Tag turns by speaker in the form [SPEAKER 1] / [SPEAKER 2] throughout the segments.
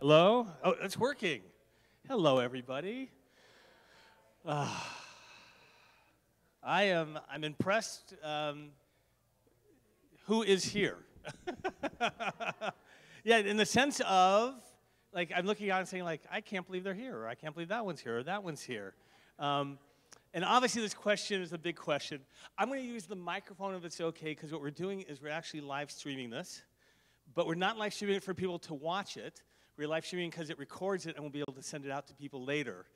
[SPEAKER 1] Hello? Oh, it's working. Hello, everybody. I'm impressed. Who is here? Yeah, in the sense of, like, I'm looking out and saying, like, I can't believe they're here, or I can't believe that one's here, or that one's here. And obviously, this question is a big question. I'm going to use the microphone if it's okay, because what we're doing is we're actually live streaming this. But we're not live streaming it for people to watch it. We're live streaming because it records it, and we'll be able to send it out to people later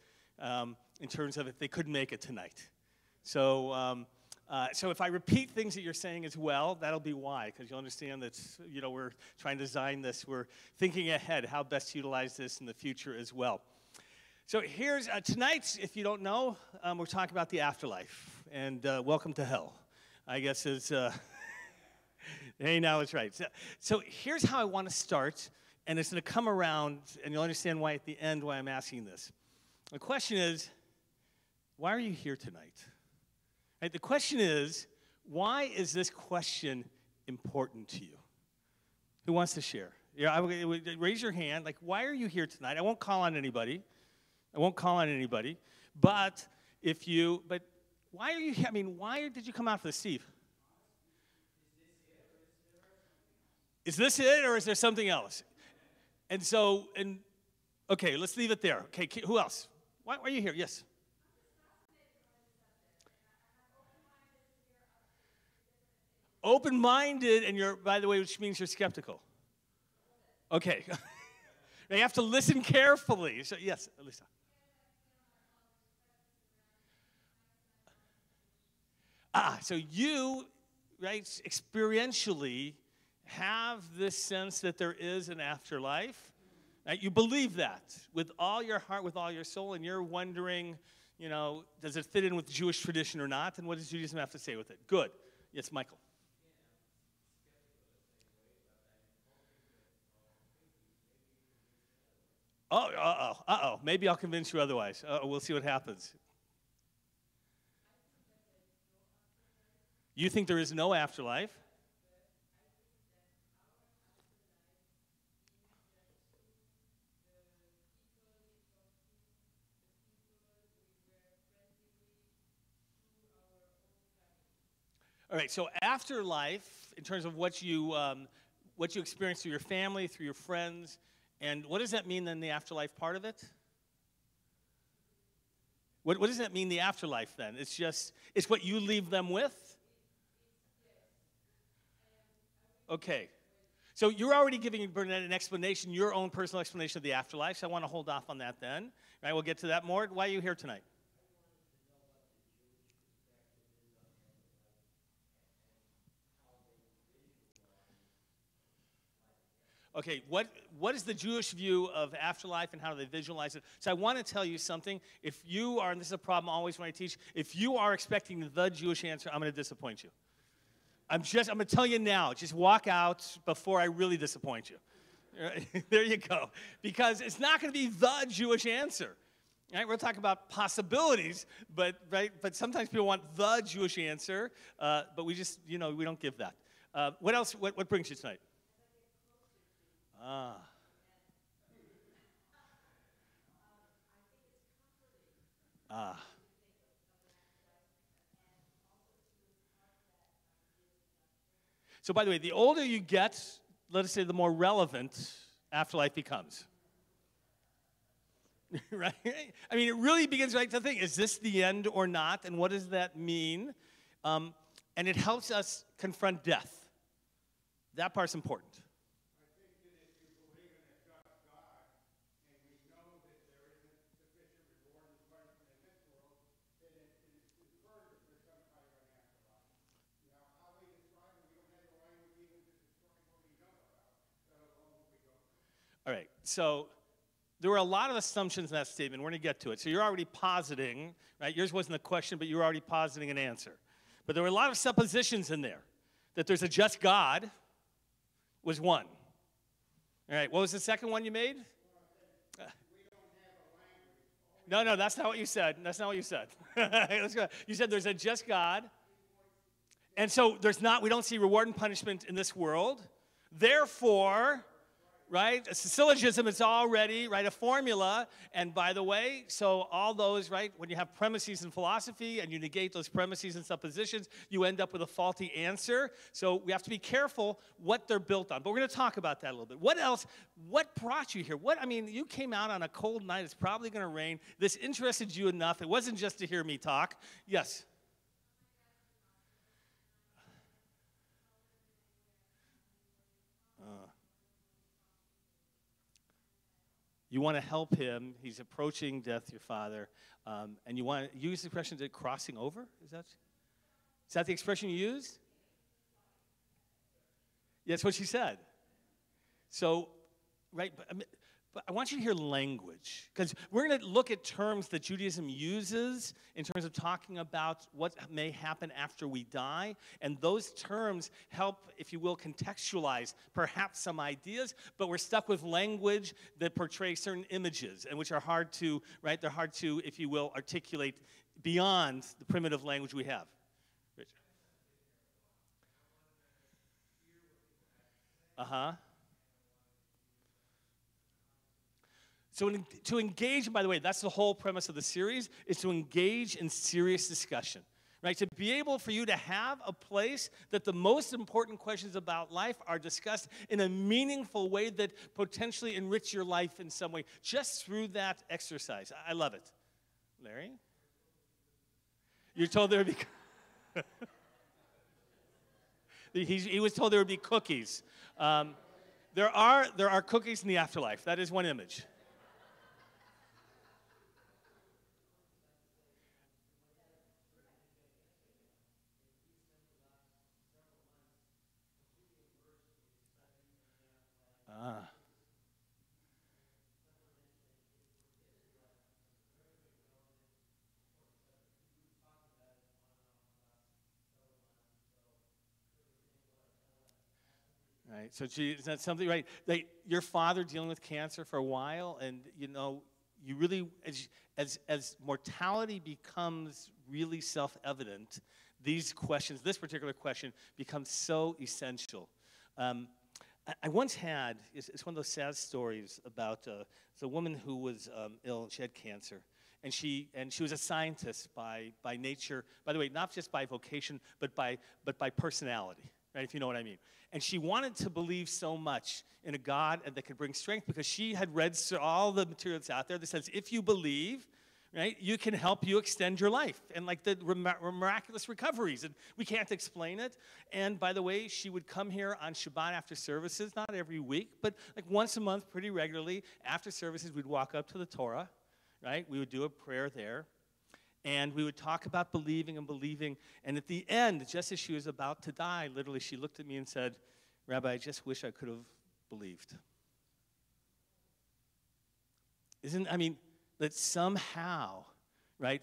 [SPEAKER 1] in terms of if they couldn't make it tonight. So if I repeat things that you're saying as well, that'll be why, because you'll understand that, you know, we're trying to design this. We're thinking ahead how best to utilize this in the future as well. So here's, tonight, if you don't know, we're talking about the afterlife, and welcome to hell, I guess is, hey, now it's right. So here's how I want to start, and it's going to come around, and you'll understand why at the end why I'm asking this. The question is, why are you here tonight? Right, the question is, why is this question important to you? Who wants to share? Yeah, raise your hand. Like, why are you here tonight? I won't call on anybody. But why are you here? I mean, why did you come out for this, Steve? Is this it, or is there something else? Okay, let's leave it there. Okay, who else? Why are you here? Yes. Open-minded, and you're, by the way, which means you're skeptical. Okay. Now you have to listen carefully. So, yes, Lisa. So you, right, experientially have this sense that there is an afterlife. Right? You believe that with all your heart, with all your soul, and you're wondering, you know, does it fit in with Jewish tradition or not? And what does Judaism have to say with it? Good. Yes, Michael. Uh-oh. Maybe I'll convince you otherwise. We'll see what happens. You think there is no afterlife? All right, so afterlife, in terms of what you experience through your family, through your friends, and what does that mean then, the afterlife part of it? What does that mean, the afterlife then? It's what you leave them with? Okay. So you're already giving Bernadette an explanation, your own personal explanation of the afterlife, so I want to hold off on that then. Right, we'll get to that more. Why are you here tonight? Okay, what is the Jewish view of afterlife and how do they visualize it? So I want to tell you something. If you are, and this is a problem always when I teach, if you are expecting the Jewish answer, I'm going to disappoint you. I'm going to tell you now, just walk out before I really disappoint you. There you go. Because it's not going to be the Jewish answer. Right? We're talking about possibilities, but sometimes people want the Jewish answer, but we just, we don't give that. What else, what brings you tonight? So by the way, the older you get, let us say, the more relevant afterlife becomes. Right? I mean, it really begins right to think, is this the end or not? And what does that mean? And it helps us confront death. That part's important. All right, so there were a lot of assumptions in that statement. We're going to get to it. So you're already positing, right? Yours wasn't a question, but you were already positing an answer. But there were a lot of suppositions in there. That there's a just God was one. All right, what was the second one you made? No, that's not what you said. That's not what you said. Let's go. You said there's a just God. And so we don't see reward and punishment in this world. Therefore, right? A syllogism is already, right, a formula. And by the way, so all those, right, when you have premises in philosophy and you negate those premises and suppositions, you end up with a faulty answer. So we have to be careful what they're built on. But we're going to talk about that a little bit. What else? What brought you here? I mean, you came out on a cold night. It's probably going to rain. This interested you enough. It wasn't just to hear me talk. Yes. You want to help him. He's approaching death, your father. And you want to use the expression to crossing over? Is that the expression you used? Yeah, that's what she said. So, right, but I want you to hear language. Because we're going to look at terms that Judaism uses in terms of talking about what may happen after we die. And those terms help, if you will, contextualize perhaps some ideas. But we're stuck with language that portrays certain images, and which are hard to, right, they're hard to, if you will, articulate beyond the primitive language we have. Rich. Uh-huh. So to engage, and by the way, that's the whole premise of the series, is to engage in serious discussion, right? To be able for you to have a place that the most important questions about life are discussed in a meaningful way that potentially enrich your life in some way, just through that exercise. I love it. Larry? You're told there would be... he was told there would be cookies. There are cookies in the afterlife. That is one image. Right. So, is that something, right? Your father dealing with cancer for a while, and you really, as mortality becomes really self-evident, these questions, this particular question, becomes so essential. I once had, it's one of those sad stories about a woman who was ill, and she had cancer. And she was a scientist by nature, by the way, not just by vocation, but by personality, right, if you know what I mean. And she wanted to believe so much in a God that could bring strength, because she had read all the material that's out there that says if you believe, right, you can help you extend your life, and like the miraculous recoveries, and we can't explain it. And by the way, she would come here on Shabbat after services, not every week, but like once a month pretty regularly. After services, we'd walk up to the Torah, right? We would do a prayer there, and we would talk about believing and believing. And at the end, just as she was about to die, literally she looked at me and said, "Rabbi, I just wish I could have believed." That somehow, right,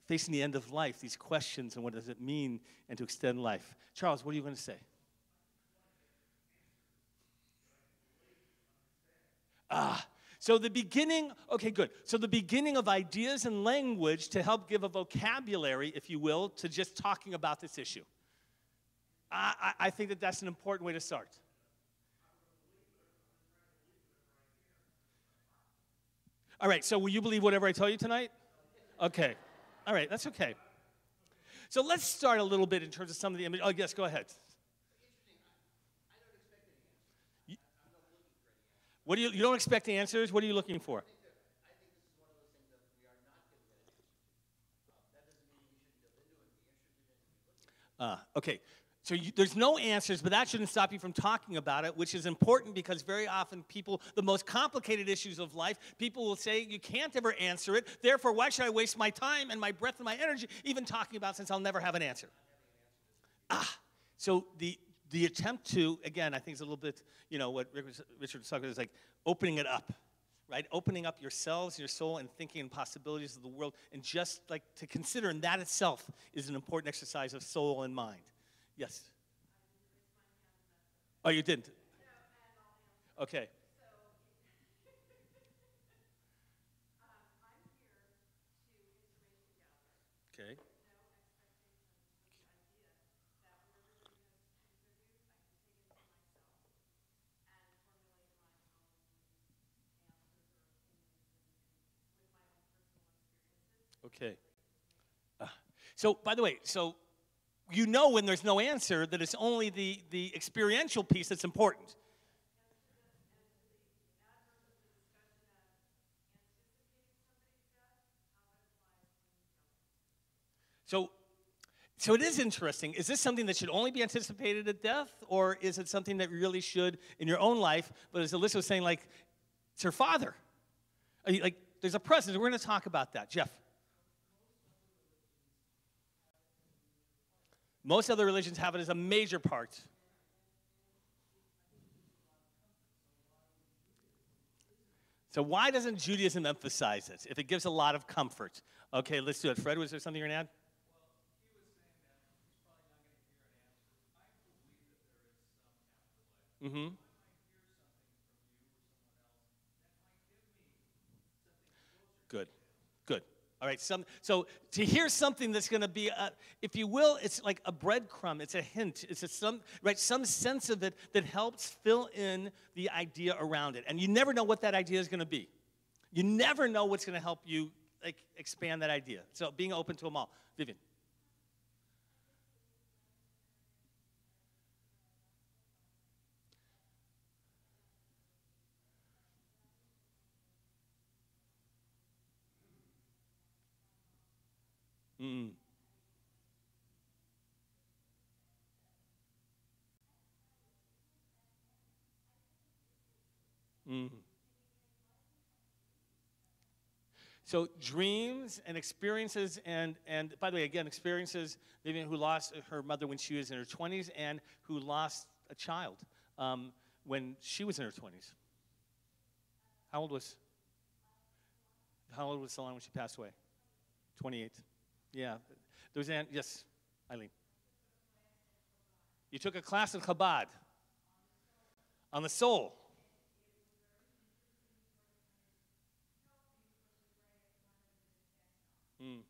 [SPEAKER 1] facing the end of life, these questions and what does it mean and to extend life. Charles, what are you going to say? So the beginning, okay, good. So the beginning of ideas and language to help give a vocabulary, if you will, to just talking about this issue. I think that's an important way to start. All right, so will you believe whatever I tell you tonight? Okay. All right, that's okay. So let's start a little bit in terms of some of the images. Oh, yes, go ahead. What do you don't expect answers? What are you looking for?
[SPEAKER 2] I think this is one of those things that we are not going to get answers to. That doesn't mean we shouldn't delve into it, be interested in it.
[SPEAKER 1] Okay. So there's no answers, but that shouldn't stop you from talking about it, which is important because very often people, the most complicated issues of life, people will say, you can't ever answer it, therefore why should I waste my time and my breath and my energy even talking about, since I'll never have an answer? So the attempt to, again, I think is a little bit, what Richard was talking about is like opening it up, right? Opening up yourselves, your soul, and thinking and possibilities of the world, and just like to consider, and that itself is an important exercise of soul and mind. Yes? Oh, you didn't? Okay. Okay. Okay. So, by the way, so you know when there's no answer that it's only the experiential piece that's important. So, so it is interesting. Is this something that should only be anticipated at death, or is it something that really should in your own life? But as Alyssa was saying, like, it's her father. Like, there's a presence. We're going to talk about that. Jeff. Most other religions have it as a major part. So why doesn't Judaism emphasize it if it gives a lot of comfort? Okay, let's do it. Fred, was there something you're going to add? Mm-hmm. Good. Good. All right. So to hear something that's going to be, if you will, it's like a breadcrumb. It's a hint. It's some sense of it that helps fill in the idea around it. And you never know what that idea is going to be. You never know what's going to help you expand that idea. So being open to them all. Vivian. Mm. Mm. So dreams and experiences, and by the way, again, experiences, Vivian, who lost her mother when she was in her 20s and who lost a child when she was in her 20s. How old was Solana when she passed away? 28. Yeah. There was yes, Eileen. You took a class in Chabad on the soul. Mm.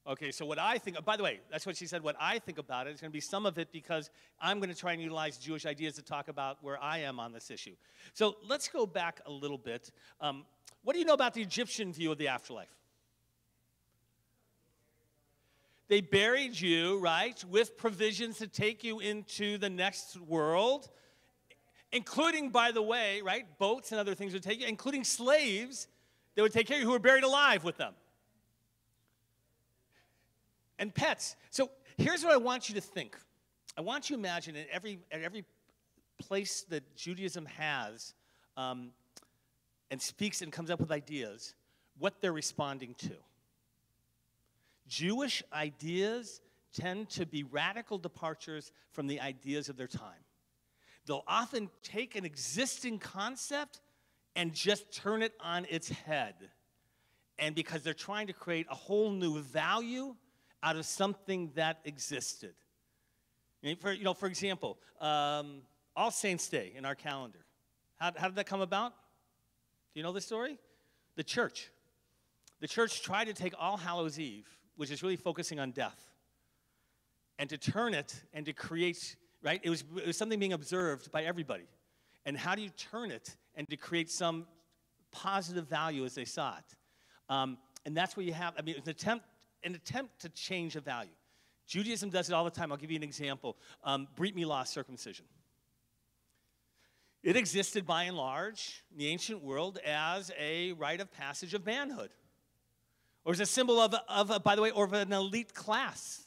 [SPEAKER 1] Okay, so what I think, by the way, that's what she said, what I think about it is going to be some of it because I'm going to try and utilize Jewish ideas to talk about where I am on this issue. So let's go back a little bit. What do you know about the Egyptian view of the afterlife? They buried you, right, with provisions to take you into the next world, including, by the way, right, boats and other things would take you, including slaves that would take care of you who were buried alive with them. And pets. So here's what I want you to think. I want you to imagine at every place that Judaism has and speaks and comes up with ideas, what they're responding to. Jewish ideas tend to be radical departures from the ideas of their time. They'll often take an existing concept and just turn it on its head. And because they're trying to create a whole new value out of something that existed. For example, All Saints' Day in our calendar. How did that come about? Do you know the story? The church. The church tried to take All Hallows' Eve, which is really focusing on death, and to turn it and to create, right? It was something being observed by everybody. And how do you turn it and to create some positive value as they saw it? And that's what you have. I mean, it was an attempt to change a value. Judaism does it all the time. I'll give you an example. Brit Milah, circumcision. It existed by and large in the ancient world as a rite of passage of manhood. Or as a symbol of an elite class.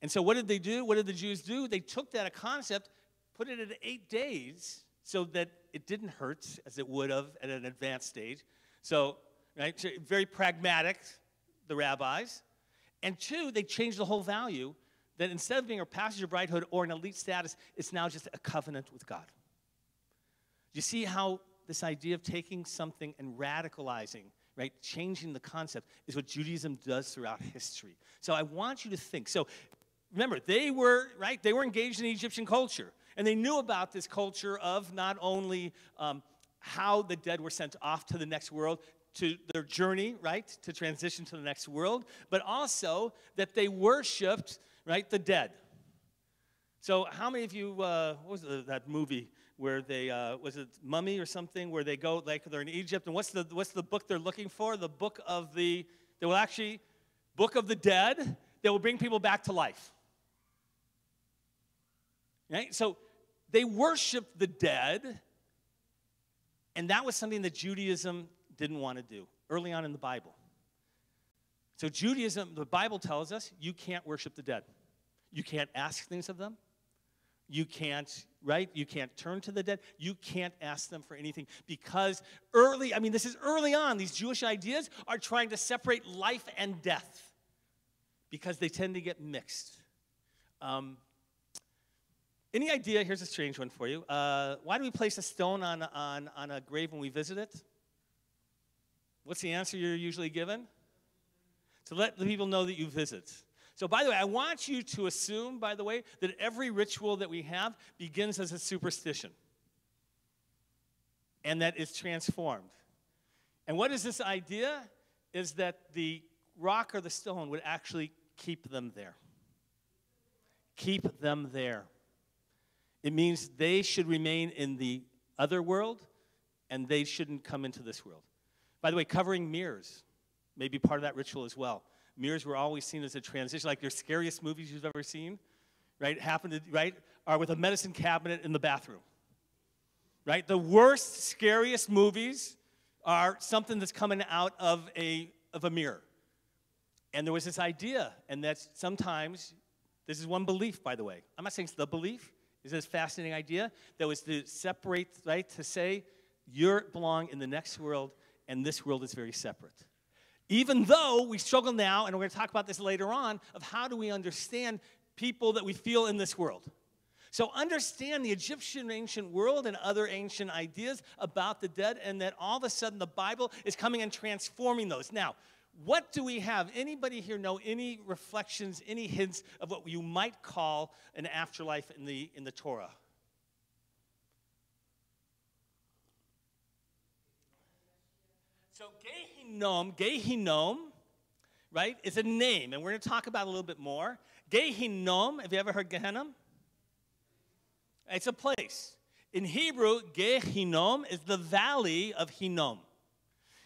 [SPEAKER 1] And so what did they do? What did the Jews do? They took that concept, put it at 8 days so that it didn't hurt as it would have at an advanced stage. So, right, so very pragmatic, the rabbis. And two, they changed the whole value that instead of being a passage of bridehood or an elite status, it's now just a covenant with God. You see how this idea of taking something and radicalizing, right, changing the concept is what Judaism does throughout history. So I want you to think. So remember, they were engaged in the Egyptian culture. And they knew about this culture of not only how the dead were sent off to the next world, to their journey, right, to transition to the next world, but also that they worshipped, right, the dead. So how many of you, what was that movie where they, was it Mummy or something, where they go, like they're in Egypt, and what's the book they're looking for? The book of the, they will actually, book of the dead, that will bring people back to life. Right? So they worship the dead, and that was something that Judaism didn't want to do early on in the Bible. So Judaism, the Bible tells us, you can't worship the dead. You can't ask things of them. You can't, right? You can't turn to the dead. You can't ask them for anything because this is early on, these Jewish ideas are trying to separate life and death because they tend to get mixed. Any idea, here's a strange one for you. Why do we place a stone on a grave when we visit it? What's the answer you're usually given? To let the people know that you visit. So, by the way, I want you to assume, by the way, that every ritual that we have begins as a superstition. And that it's transformed. And what is this idea? Is that the rock or the stone would actually keep them there. Keep them there. It means they should remain in the other world, and they shouldn't come into this world. By the way, covering mirrors may be part of that ritual as well. Mirrors were always seen as a transition, like your scariest movies you've ever seen, right? Are with a medicine cabinet in the bathroom, right? The worst, scariest movies are something that's coming out of a mirror. And there was this idea, and that's sometimes, this is one belief, by the way. I'm not saying it's the belief. It's this fascinating idea that was to separate, right? To say you belong in the next world, and this world is very separate. Even though we struggle now, and we're going to talk about this later on, of how do we understand people that we feel in this world. So understand the Egyptian ancient world and other ancient ideas about the dead, and that all of a sudden the Bible is coming and transforming those. Now, what do we have? Anybody here know any reflections, any hints of what you might call an afterlife in the Torah? So Gehinom, right, is a name, and we're going to talk about it a little bit more. Gehinom, have you ever heard Gehenna? It's a place. In Hebrew, Gehinom is the valley of Hinnom.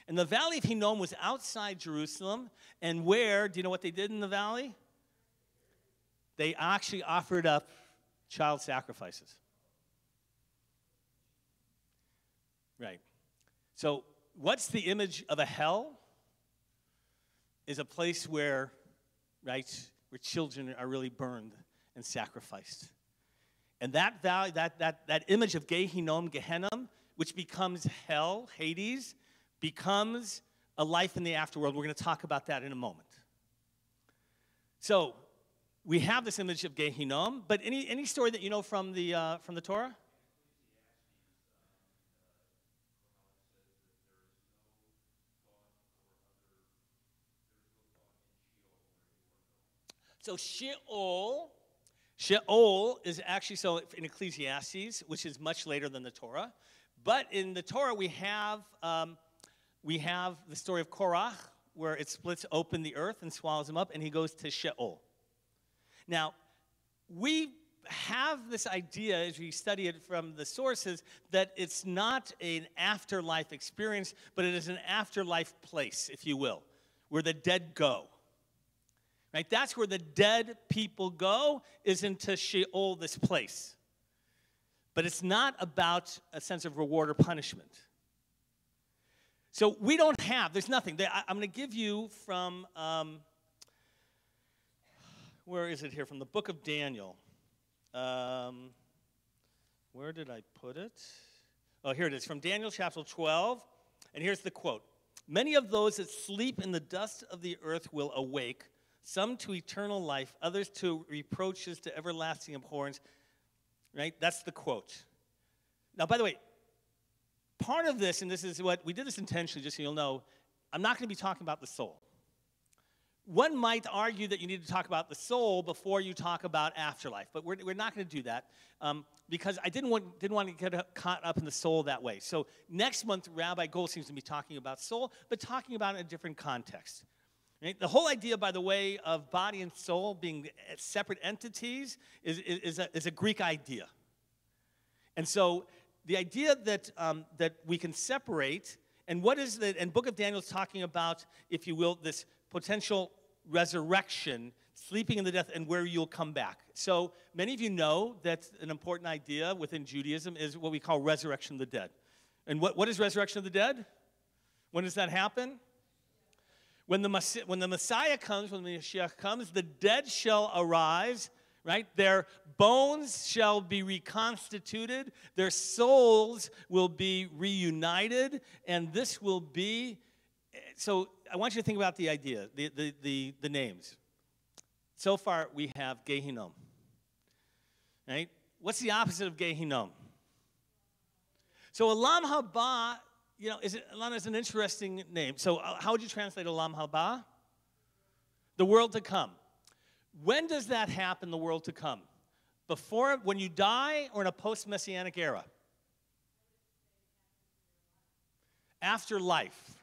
[SPEAKER 1] And the valley of Hinnom was outside Jerusalem, and where, do you know what they did in the valley? They actually offered up child sacrifices. Right. So, what's the image of a hell? Is a place where, right, where children are really burned and sacrificed. And that valley, that image of Gehinnom, Gehenna, which becomes hell, Hades, becomes a life in the afterworld. We're going to talk about that in a moment. So, we have this image of Gehinnom, but any story that you know from the Torah? So Sheol is actually, so in Ecclesiastes, which is much later than the Torah. But in the Torah, we have the story of Korah, where it splits open the earth and swallows him up, and he goes to Sheol. Now, we have this idea, as we study it from the sources, that it's not an afterlife experience, but it is an afterlife place, if you will, where the dead go. Right? That's where the dead people go, is into Sheol, this place. But it's not about a sense of reward or punishment. So we don't have, there's nothing. I'm going to give you from, where is it here? From the book of Daniel. Where did I put it? Oh, here it is. From Daniel chapter 12. And here's the quote. Many of those that sleep in the dust of the earth will awake, some to eternal life, others to reproaches, to everlasting abhorrence. Right? That's the quote. Now, by the way, part of this, and this is what, we did this intentionally, just so you'll know, I'm not going to be talking about the soul. One might argue that you need to talk about the soul before you talk about afterlife, but we're not going to do that because I didn't want to get caught up in the soul that way. So next month, Rabbi Goldstein is going to be talking about soul, but talking about it in a different context. Right? The whole idea, by the way, of body and soul being separate entities is a Greek idea. And so the idea that, that we can separate, and what is the, and Book of Daniel is talking about, if you will, this potential resurrection, sleeping in the death, and where you'll come back. So many of you know that an important idea within Judaism is what we call resurrection of the dead. And what is resurrection of the dead? When does that happen? When the Messiah comes, when the Mashiach comes, the dead shall arise, right? Their bones shall be reconstituted, their souls will be reunited, and this will be, so I want you to think about the idea, the names. So far, we have Gehinnom, right? What's the opposite of Gehinnom? So Olam Haba, you know, Olam is an interesting name. So how would you translate Olam Haba? The world to come. When does that happen, the world to come? Before, when you die, or in a post-Messianic era? Afterlife.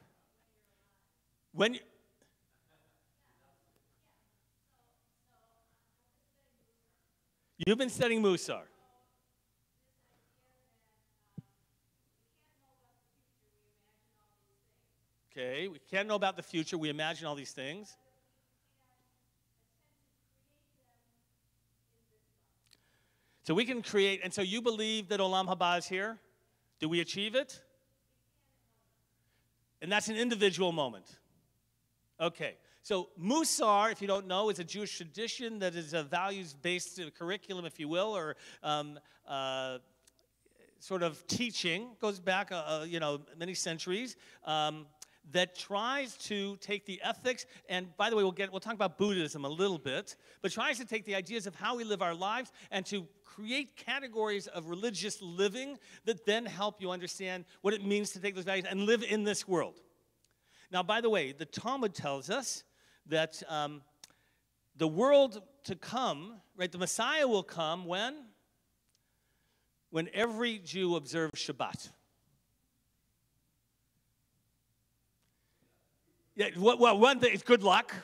[SPEAKER 1] When you, you've been studying Musar. Okay, we can't know about the future. We imagine all these things. So we can create, and so you believe that Olam Haba is here? Do we achieve it? And that's an individual moment. Okay, so Musar, if you don't know, is a Jewish tradition that is a values-based curriculum, if you will, or sort of teaching, goes back, you know, many centuries, that tries to take the ethics, and by the way, we'll talk about Buddhism a little bit, but tries to take the ideas of how we live our lives and to create categories of religious living that then help you understand what it means to take those values and live in this world. Now, by the way, the Talmud tells us that the world to come, right, the Messiah will come when? When every Jew observes Shabbat. Yeah, well, one thing is good luck.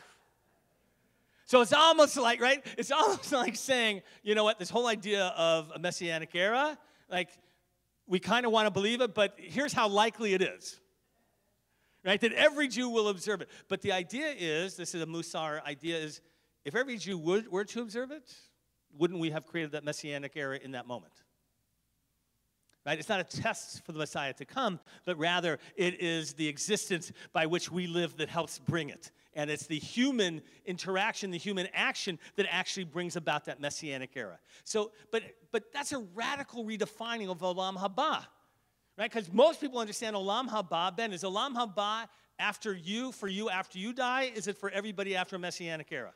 [SPEAKER 1] So it's almost like, right? It's almost like saying, you know what, this whole idea of a Messianic era, like, we kind of want to believe it, but here's how likely it is. Right? That every Jew will observe it. But the idea is, this is a Musar idea, is if every Jew were to observe it, wouldn't we have created that Messianic era in that moment? Right? It's not a test for the Messiah to come, but rather it is the existence by which we live that helps bring it. And it's the human interaction, the human action that actually brings about that Messianic era. So, but that's a radical redefining of Olam Haba. Right? Because most people understand Olam Haba, Ben, is Olam Haba after you, for you after you die? Is it for everybody after a Messianic era?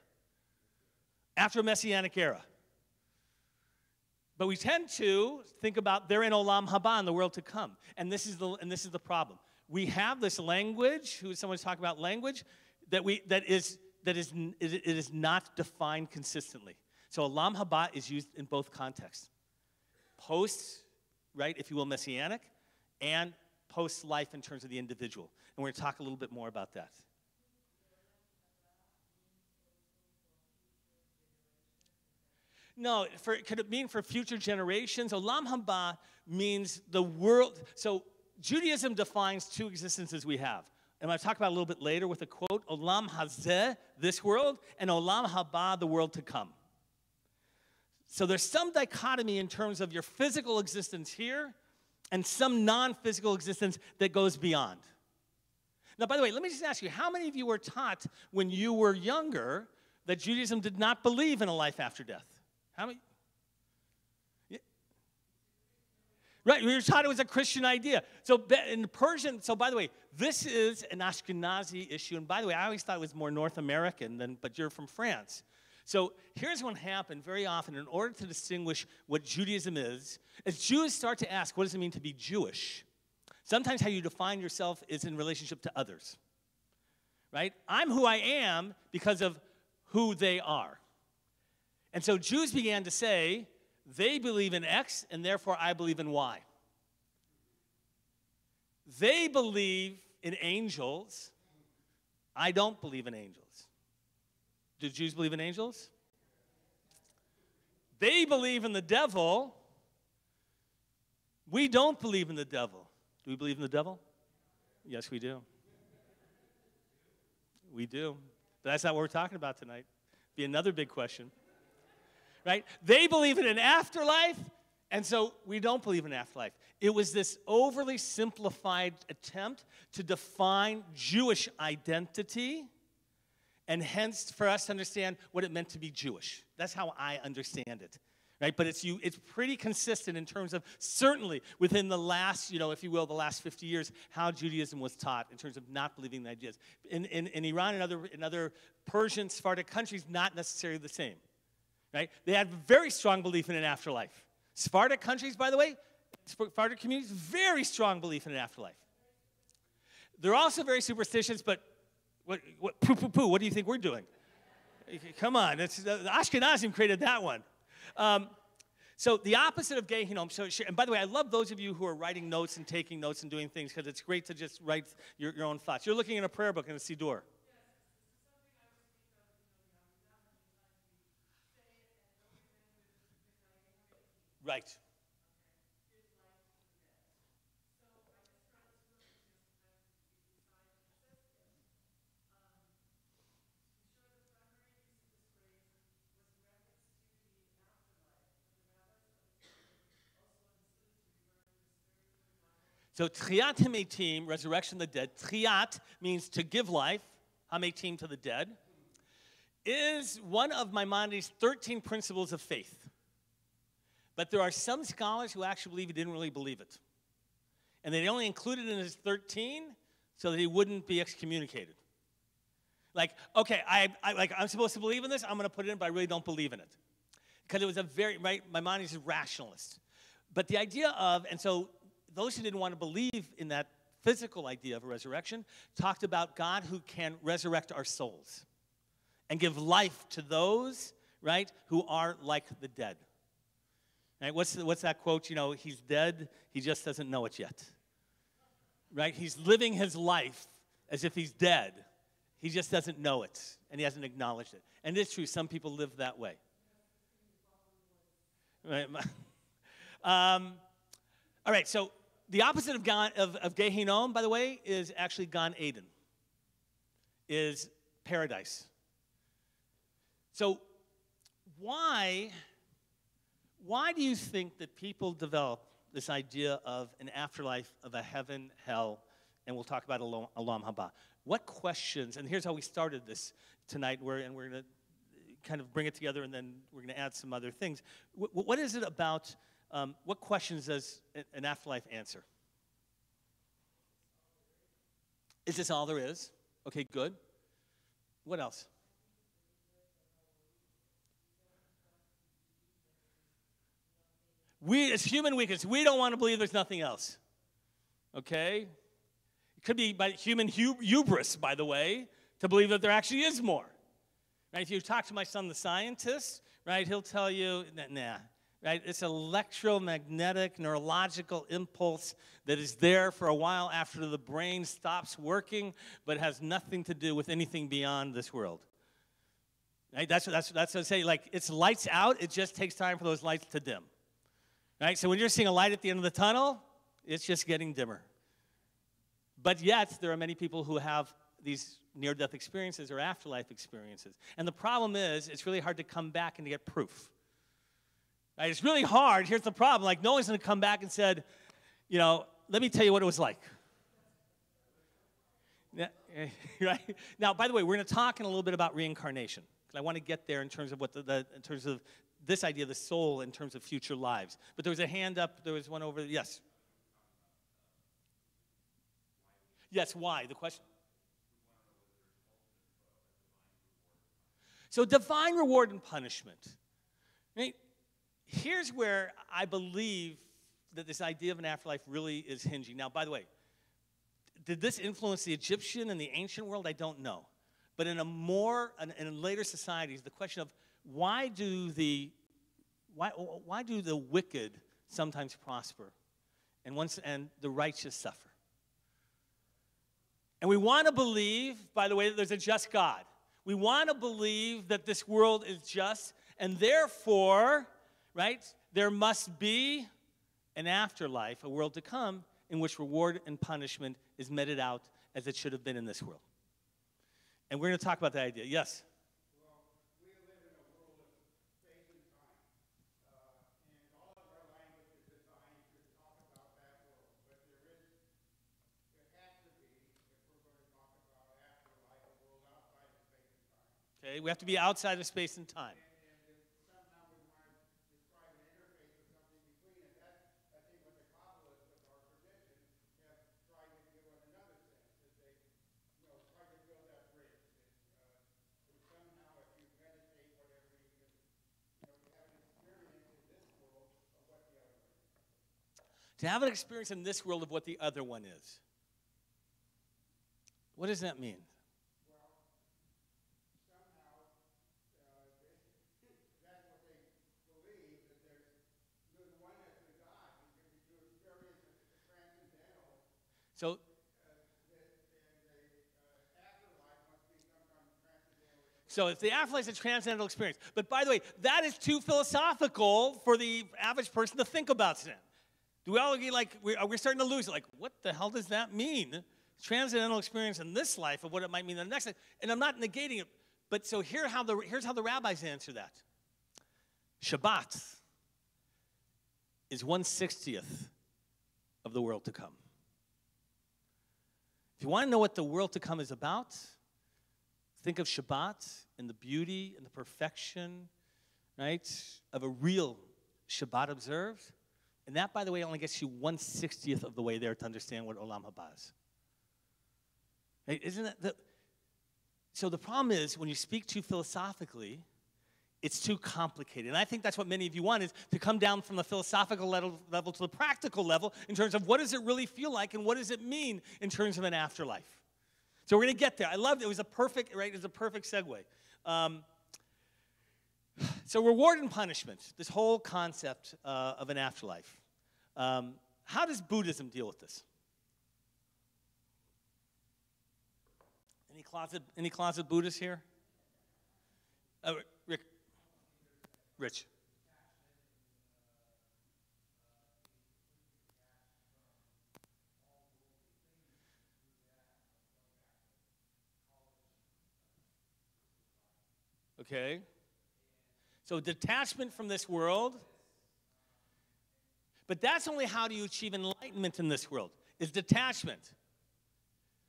[SPEAKER 1] After a Messianic era. But we tend to think about they're in Olam Haba in the world to come. And this is the problem. We have this language, someone's talking about language, it is not defined consistently. So Olam Haba is used in both contexts. Post, right, if you will, Messianic, and post-life in terms of the individual. And we're going to talk a little bit more about that. No, could it mean for future generations? Olam Haba means the world. So Judaism defines two existences we have. And I'll talk about a little bit later with a quote, Olam Hazeh, this world, and Olam Haba, the world to come. So there's some dichotomy in terms of your physical existence here and some non-physical existence that goes beyond. Now, by the way, let me just ask you, how many of you were taught when you were younger that Judaism did not believe in a life after death? How many? Yeah. Right, we were taught it was a Christian idea. So in Persian, so by the way, this is an Ashkenazi issue. And by the way, I always thought it was more North American, but you're from France. So here's what happened very often. In order to distinguish what Judaism is, as Jews start to ask, what does it mean to be Jewish? Sometimes how you define yourself is in relationship to others. Right? I'm who I am because of who they are. And so Jews began to say, they believe in X, and therefore I believe in Y. They believe in angels. I don't believe in angels. Do Jews believe in angels? They believe in the devil. We don't believe in the devil. Do we believe in the devil? Yes, we do. We do. But that's not what we're talking about tonight. Be another big question. Right? They believe in an afterlife, and so we don't believe in an afterlife. It was this overly simplified attempt to define Jewish identity, and hence for us to understand what it meant to be Jewish. That's how I understand it. Right? But it's pretty consistent in terms of certainly within the last, if you will, the last 50 years, how Judaism was taught in terms of not believing the ideas. In Iran and other Persian, Sephardic countries, not necessarily the same. Right? They had very strong belief in an afterlife. Sephardic countries, by the way, Sephardic communities, very strong belief in an afterlife. They're also very superstitious, but what do you think we're doing? Come on, the Ashkenazim created that one. So the opposite of Gehinnom, and by the way, I love those of you who are writing notes and taking notes and doing things, because it's great to just write your own thoughts. You're looking in a prayer book in a Siddur. Right. So Tchiyat Hametim, resurrection of the dead, Tchiyat means to give life, Hametim to the dead, is one of Maimonides' 13 principles of faith. But there are some scholars who actually believe he didn't really believe it. And they only included it in his 13 so that he wouldn't be excommunicated. Like, okay, I'm supposed to believe in this, I'm going to put it in, but I really don't believe in it. Because it was Maimonides is a rationalist. But the idea of, and so those who didn't want to believe in that physical idea of a resurrection talked about God who can resurrect our souls and give life to those, right, who are like the dead. Right? What's that quote? He's dead, he just doesn't know it yet. Right? He's living his life as if he's dead. He just doesn't know it, and he hasn't acknowledged it. And it's true, some people live that way. Right? All right, so the opposite of Gehinnom, by the way, is actually Gan Eden, is paradise. So why do you think that people develop this idea of an afterlife, of a heaven, hell, and we'll talk about Olam Haba? What questions, and here's how we started this tonight, and we're going to kind of bring it together, and then we're going to add some other things. What is it about, what questions does an afterlife answer? Is this all there is? Okay, good. What else? As human weakness, we don't want to believe there's nothing else. Okay? It could be by human hubris, by the way, to believe that there actually is more. Right? If you talk to my son, the scientist, right, he'll tell you, nah. Right? It's an electromagnetic, neurological impulse that is there for a while after the brain stops working, but has nothing to do with anything beyond this world. Right? That's what I say. Like, it's lights out. It just takes time for those lights to dim. Right? So when you're seeing a light at the end of the tunnel, it's just getting dimmer. But yet, there are many people who have these near-death experiences or afterlife experiences. And the problem is, it's really hard to come back and to get proof. Right? It's really hard. Here's the problem. Like, no one's going to come back and said, let me tell you what it was like. Right? Now, by the way, we're going to talk in a little bit about reincarnation. Because I want to get there in terms of in terms of this idea of the soul in terms of future lives. But there was a hand up. There was one over there. Yes. Yes, why? The question? So divine reward and punishment. Right? Here's where I believe that this idea of an afterlife really is hinging. Now, by the way, did this influence the Egyptian and the ancient world? I don't know. But in later societies, the question of why do the wicked sometimes prosper and the righteous suffer? And we want to believe, by the way, that there's a just God. We want to believe that this world is just, and therefore, right, there must be an afterlife, a world to come, in which reward and punishment is meted out as it should have been in this world. And we're going to talk about that idea. Yes?
[SPEAKER 3] Well, we live in a world of space and time, and all of our language is designed to talk about that world. But there has to be, if we're going to talk about afterlife, a world outside of space and time.
[SPEAKER 1] Okay, we have to be outside of space and time.
[SPEAKER 3] And if somehow we want to describe an interface or something between it, that's, I think, what the Kabbalists of our tradition have tried to do in another sense, that they, try to build that bridge. That somehow, if you meditate, whatever, you can, have an experience in this world of what the other one is.
[SPEAKER 1] To have an experience in this world of what the other one is. What does that mean?
[SPEAKER 3] Well, somehow, that's what they believe, that there's the oneness of God. You experience the transcendental.
[SPEAKER 1] So, So if the afterlife is a transcendental experience. But by the way, that is too philosophical for the average person to think about sin. Do we all get like, are we starting to lose it? Like, what the hell does that mean? Transcendental experience in this life of what it might mean in the next life. And I'm not negating it. But so here's how the rabbis answer that. Shabbat is 1/60th of the world to come. If you want to know what the world to come is about, think of Shabbat and the beauty and the perfection, right, of a real Shabbat observed. And that, by the way, only gets you 1/60th of the way there to understand what Olam Haba is. Right? Isn't that so the problem is when you speak too philosophically, it's too complicated. And I think that's what many of you want, is to come down from the philosophical level to the practical level in terms of what does it really feel like and what does it mean in terms of an afterlife. So we're going to get there. I loved it. It was a perfect, right? It was a perfect segue. So reward and punishment, this whole concept of an afterlife. How does Buddhism deal with this? Any closet Buddhists here? Rich. Okay. So detachment from this world. But that's only how do you achieve enlightenment in this world, is detachment.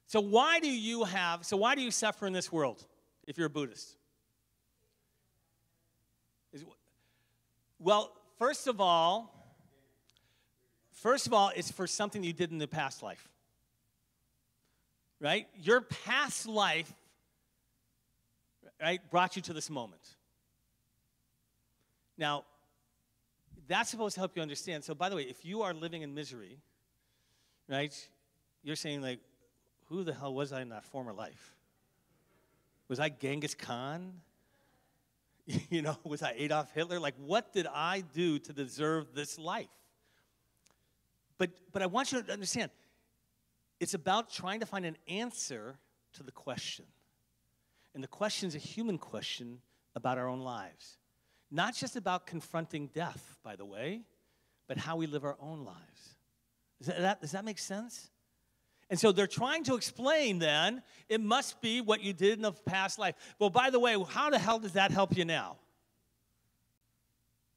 [SPEAKER 1] So why do you suffer in this world if you're a Buddhist? Well, first of all, it's for something you did in the past life. Right? Your past life, right, brought you to this moment. Now, that's supposed to help you understand. So, by the way, if you are living in misery, right, you're saying, like, who the hell was I in that former life? Was I Genghis Khan? Was I Adolf Hitler? Like, what did I do to deserve this life? But I want you to understand, it's about trying to find an answer to the question. And the question is a human question about our own lives. Not just about confronting death, by the way, but how we live our own lives. Does that make sense? And so they're trying to explain then, it must be what you did in the past life. Well, by the way, how the hell does that help you now?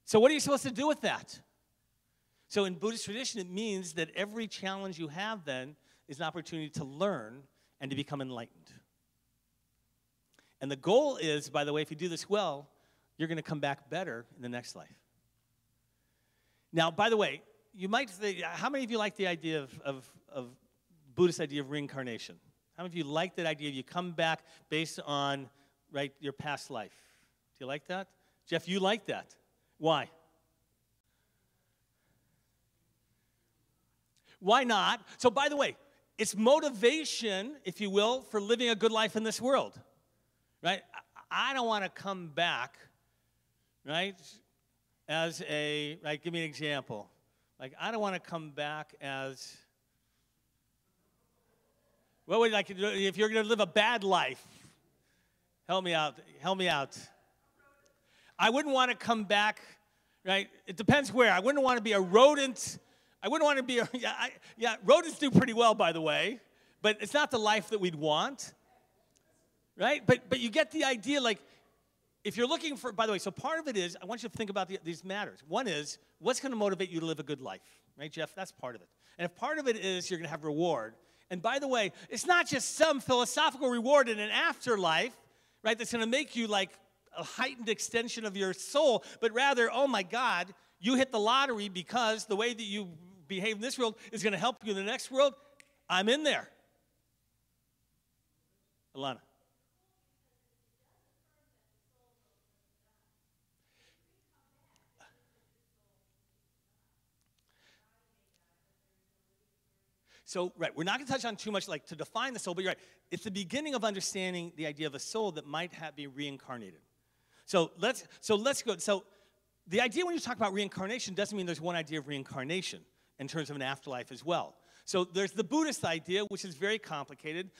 [SPEAKER 1] So what are you supposed to do with that? So in Buddhist tradition, it means that every challenge you have then is an opportunity to learn and to become enlightened. And the goal is, by the way, if you do this well, you're going to come back better in the next life. Now, by the way, you might say, how many of you like the idea of Buddhist idea of reincarnation? How many of you like that idea of you come back based on, right, your past life? Do you like that? Jeff, you like that. Why? Why not? So, by the way, it's motivation, if you will, for living a good life in this world. Right? I don't want to come back, right, as right, give me an example. Like, I don't want to come back as, what would you like to do if you're going to live a bad life? Help me out. I wouldn't want to come back, right? It depends where. I wouldn't want to be a rodent, I wouldn't want to be, rodents do pretty well, by the way, but it's not the life that we'd want, right? But you get the idea, like, if you're looking for, by the way, so part of it is, I want you to think about these matters. One is, what's going to motivate you to live a good life, right, Jeff? That's part of it. And if part of it is you're going to have reward, and by the way, it's not just some philosophical reward in an afterlife, right, that's going to make you like a heightened extension of your soul, but rather, oh my God, you hit the lottery because the way that you behave in this world is going to help you in the next world. I'm in there. Alana. So, right, we're not going to touch on too much, like, to define the soul, but you're right. It's the beginning of understanding the idea of a soul that might be reincarnated. So let's go. So the idea when you talk about reincarnation doesn't mean there's one idea of reincarnation in terms of an afterlife as well. So there's the Buddhist idea, which is very complicated.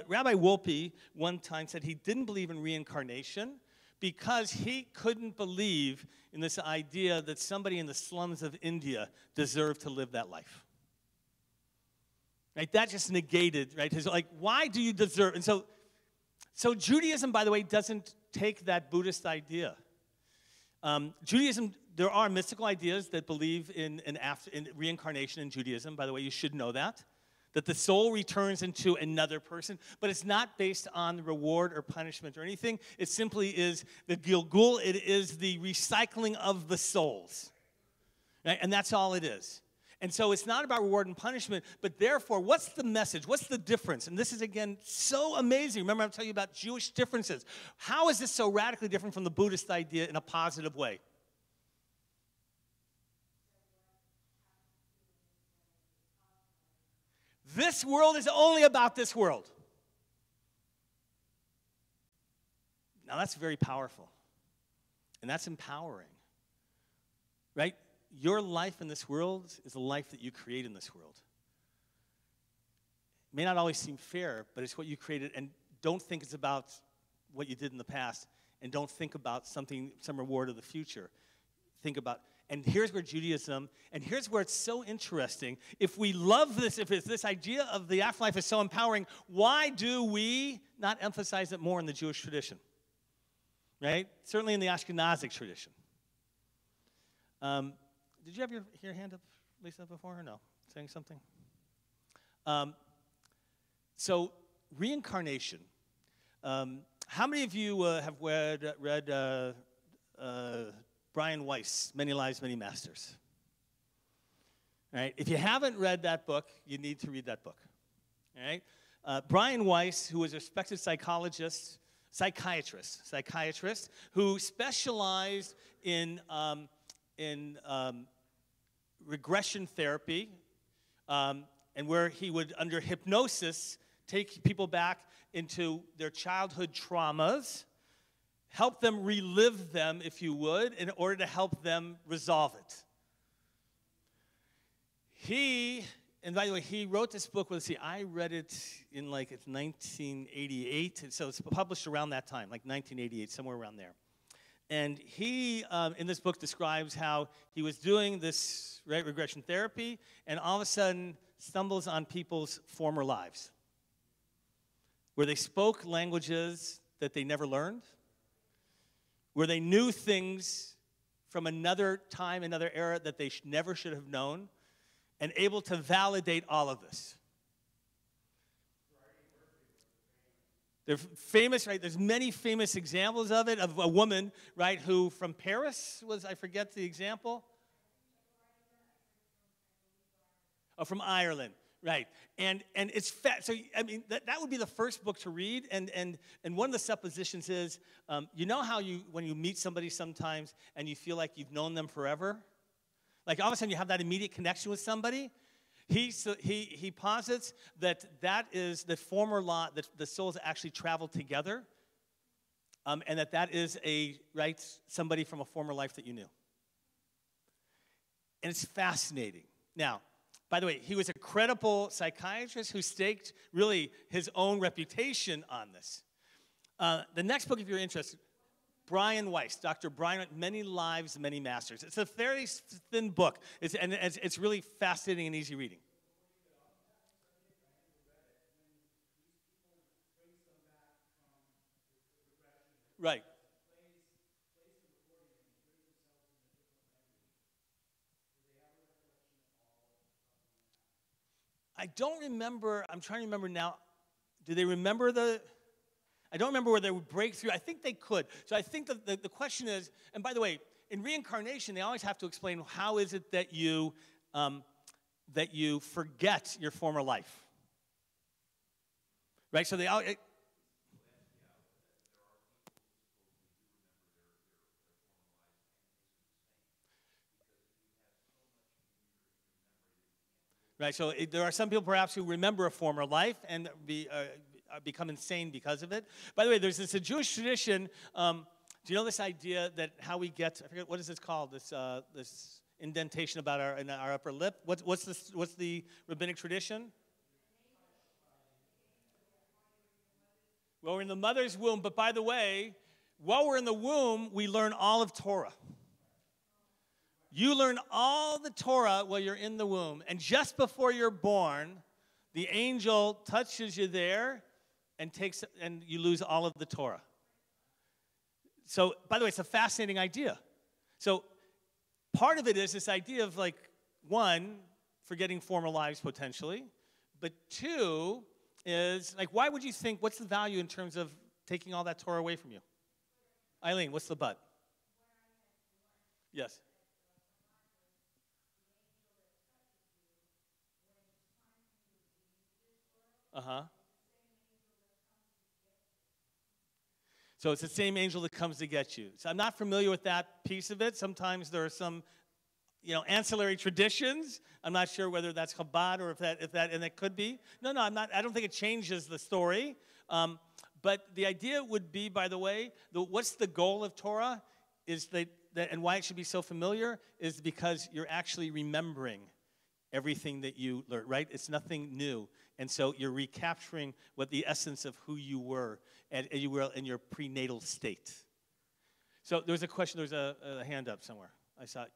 [SPEAKER 1] Rabbi Wolpe one time said he didn't believe in reincarnation because he couldn't believe in this idea that somebody in the slums of India deserved to live that life. Right, that just negated, right, his, like, why do you deserve, and so Judaism, by the way, doesn't take that Buddhist idea. Judaism, there are mystical ideas that believe in reincarnation in Judaism, by the way, you should know that the soul returns into another person, but it's not based on reward or punishment or anything. It simply is the Gilgul, it is the recycling of the souls, right, and that's all it is. And so it's not about reward and punishment, but therefore, what's the message? What's the difference? And this is, again, so amazing. Remember, I'm telling you about Jewish differences. How is this so radically different from the Buddhist idea in a positive way? This world is only about this world. Now, that's very powerful. And that's empowering, right? Your life in this world is the life that you create in this world. It may not always seem fair, but it's what you created. And don't think it's about what you did in the past. And don't think about some reward of the future. Think about, and here's where Judaism, and here's where it's so interesting. If we love this, if it's this idea of the afterlife is so empowering, why do we not emphasize it more in the Jewish tradition? Right? Certainly in the Ashkenazic tradition. Did you have your hand up, Lisa, before or no? Saying something? So reincarnation. How many of you have read Brian Weiss, Many Lives, Many Masters? All right. If you haven't read that book, you need to read that book. All right. Brian Weiss, who was a respected psychiatrist who specialized in regression therapy, and where he would, under hypnosis, take people back into their childhood traumas, help them relive them, if you would, in order to help them resolve it. And by the way, he wrote this book, I read it in like 1988, and so it's published around that time, like 1988, somewhere around there. And he, in this book, describes how he was doing this regression therapy and all of a sudden stumbles on people's former lives where they spoke languages that they never learned, where they knew things from another time, another era that they never should have known, and able to validate all of this. They're famous, right? There's many famous examples of it, of a woman, right, who from Paris was, I forget the example. Oh, from Ireland, right. And it's so, I mean, that would be the first book to read, and one of the suppositions is, you know how when you meet somebody sometimes and you feel like you've known them forever? Like all of a sudden you have that immediate connection with somebody? He posits that is the former law, that the souls actually travel together, and that is somebody from a former life that you knew. And it's fascinating. Now, by the way, he was a credible psychiatrist who staked really his own reputation on this. The next book, if you're interested. Brian Weiss, Dr. Brian, Many Lives, Many Masters. It's a very thin book, it's really fascinating and easy reading. Right. I don't remember, I'm trying to remember now, do they remember I don't remember where they would break through. I think they could. So I think the question is, and by the way, in reincarnation, they always have to explain how is it that you forget your former life. Right? So they all... Right, so there are some people perhaps who remember a former life and become insane because of it. By the way, there's a Jewish tradition. Do you know this idea that how we get? I forget what is this called? This indentation about our upper lip. What's the rabbinic tradition? Well, we're in the mother's womb. But by the way, while we're in the womb, we learn all of Torah. You learn all the Torah while you're in the womb. And just before you're born, the angel touches you there and you lose all of the Torah. So, by the way, it's a fascinating idea. So, part of it is this idea of, like, one, forgetting former lives potentially. But two is, like, why would you think, what's the value in terms of taking all that Torah away from you? Eileen, what's the but? Yes. Uh-huh. So it's the same angel that comes to get you. So I'm not familiar with that piece of it. Sometimes there are some, ancillary traditions. I'm not sure whether that's Chabad or if that, and it could be. No, I'm not. I don't think it changes the story. But the idea would be, by the way, what's the goal of Torah is that, and why it should be so familiar is because you're actually remembering everything that you learned, right? It's nothing new. And so you're recapturing what the essence of who you were and you were in your prenatal state. So there was a question, there was a hand up somewhere. I saw it.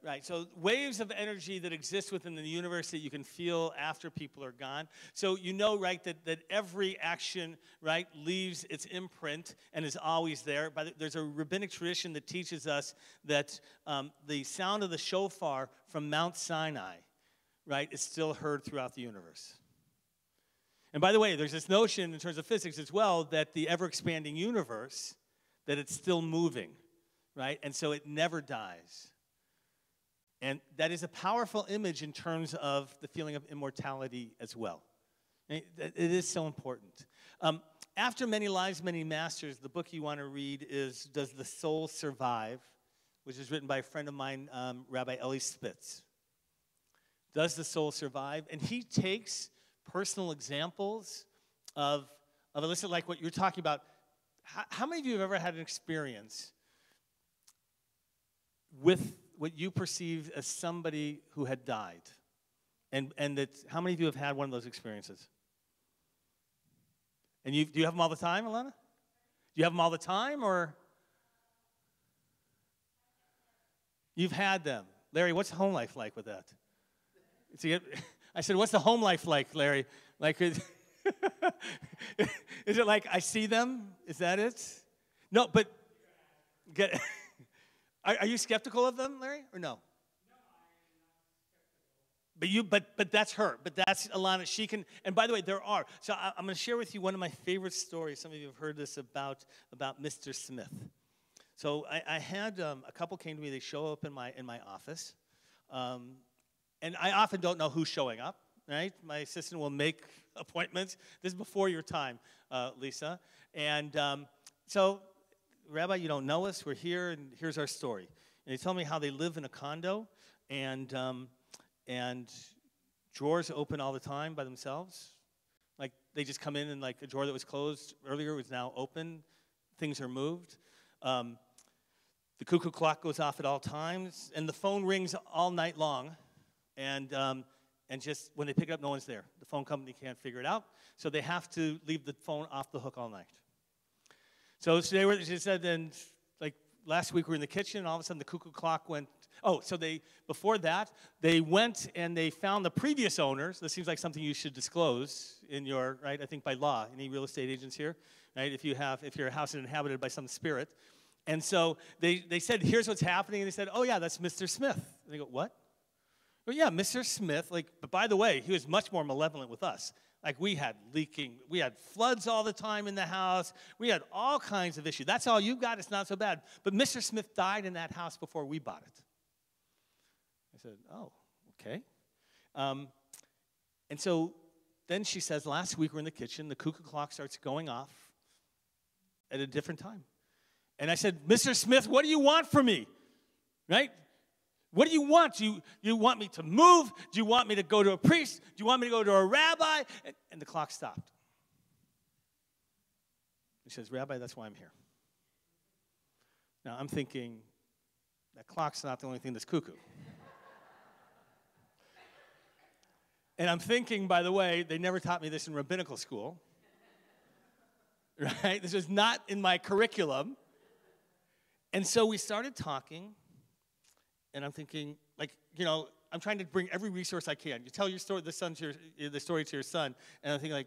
[SPEAKER 1] Right, so waves of energy that exist within the universe that you can feel after people are gone. So right, that every action, right, leaves its imprint and is always there. But there's a rabbinic tradition that teaches us that the sound of the shofar from Mount Sinai, right, is still heard throughout the universe. And by the way, there's this notion in terms of physics as well that the ever-expanding universe, that it's still moving, right, and so it never dies. And that is a powerful image in terms of the feeling of immortality as well. It is so important. After Many Lives, Many Masters, the book you want to read is Does the Soul Survive?, which is written by a friend of mine, Rabbi Eli Spitz. Does the soul survive? And he takes personal examples of like what you're talking about. How many of you have ever had an experience with what you perceive as somebody who had died? And how many of you have had one of those experiences? And do you have them all the time, Alana? Do you have them all the time, or? You've had them. Larry, what's home life like with that? I said, what's the home life like, Larry? Like, is it like I see them? Is that it? No, but are you skeptical of them, Larry, or no? But that's her. But that's Alana. She can. And by the way, there are. So I'm going to share with you one of my favorite stories. Some of you have heard this about Mr. Smith. So I had a couple came to me. They show up in my office, and I often don't know who's showing up. Right? My assistant will make appointments. This is before your time, Lisa. And so Rabbi, you don't know us. We're here, and here's our story. And they tell me how they live in a condo, and drawers open all the time by themselves. Like, they just come in, and like a drawer that was closed earlier is now open. Things are moved. The cuckoo clock goes off at all times, and the phone rings all night long, and just when they pick it up, no one's there. The phone company can't figure it out, so they have to leave the phone off the hook all night. So she said, then, like, last week we were in the kitchen, and all of a sudden the cuckoo clock went. Oh, so before that, they went and they found the previous owners. This seems like something you should disclose in your, right, I think by law, any real estate agents here, right, if your house is inhabited by some spirit. And so they said, here's what's happening. And they said, oh, yeah, that's Mr. Smith. And they go, what? Well, yeah, Mr. Smith. Like, but by the way, he was much more malevolent with us. Like, we had floods all the time in the house. We had all kinds of issues. That's all you got. It's not so bad. But Mr. Smith died in that house before we bought it. I said, oh, okay. And so then she says, last week we're in the kitchen. The cuckoo clock starts going off at a different time. And I said, Mr. Smith, what do you want from me? Right? What do you want? Do you want me to move? Do you want me to go to a priest? Do you want me to go to a rabbi? And the clock stopped. He says, Rabbi, that's why I'm here. Now, I'm thinking, that clock's not the only thing that's cuckoo. And I'm thinking, by the way, they never taught me this in rabbinical school. Right? This was not in my curriculum. And so we started talking, and I'm thinking, like, I'm trying to bring every resource I can. You tell your story, the story to your son, and I'm thinking, like,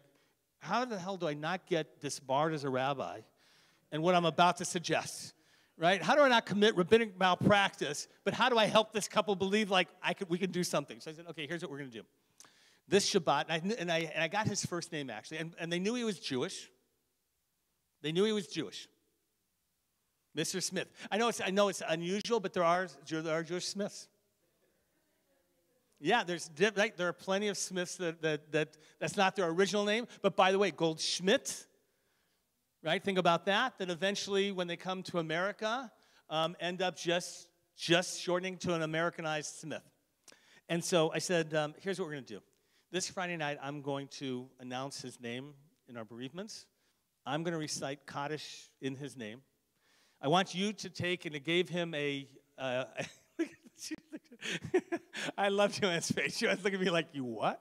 [SPEAKER 1] how the hell do I not get disbarred as a rabbi and what I'm about to suggest, right? How do I not commit rabbinic malpractice, but how do I help this couple believe, like, we can do something? So I said, okay, here's what we're going to do. This Shabbat, and I got his first name, actually, and they knew he was Jewish. They knew he was Jewish. Mr. Smith. I know it's unusual, but there are Jewish Smiths. Yeah, there are plenty of Smiths that's not their original name. But by the way, Goldschmidt, right? Think about that. That eventually, when they come to America, end up just shortening to an Americanized Smith. And so I said, here's what we're going to do. This Friday night, I'm going to announce his name in our bereavements. I'm going to recite Kaddish in his name. I want you to take, and it gave him I love Joanne's face. She was looking at me like, you what?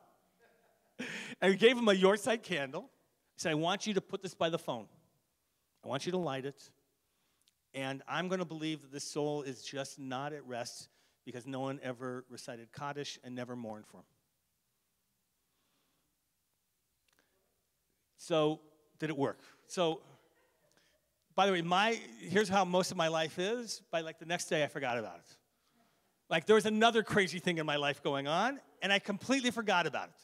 [SPEAKER 1] And we gave him a Yortzeit candle. He said, I want you to put this by the phone. I want you to light it. And I'm going to believe that this soul is just not at rest because no one ever recited Kaddish and never mourned for him. So, did it work? So, by the way, here's how most of my life is. By like the next day, I forgot about it. Like there was another crazy thing in my life going on, and I completely forgot about it.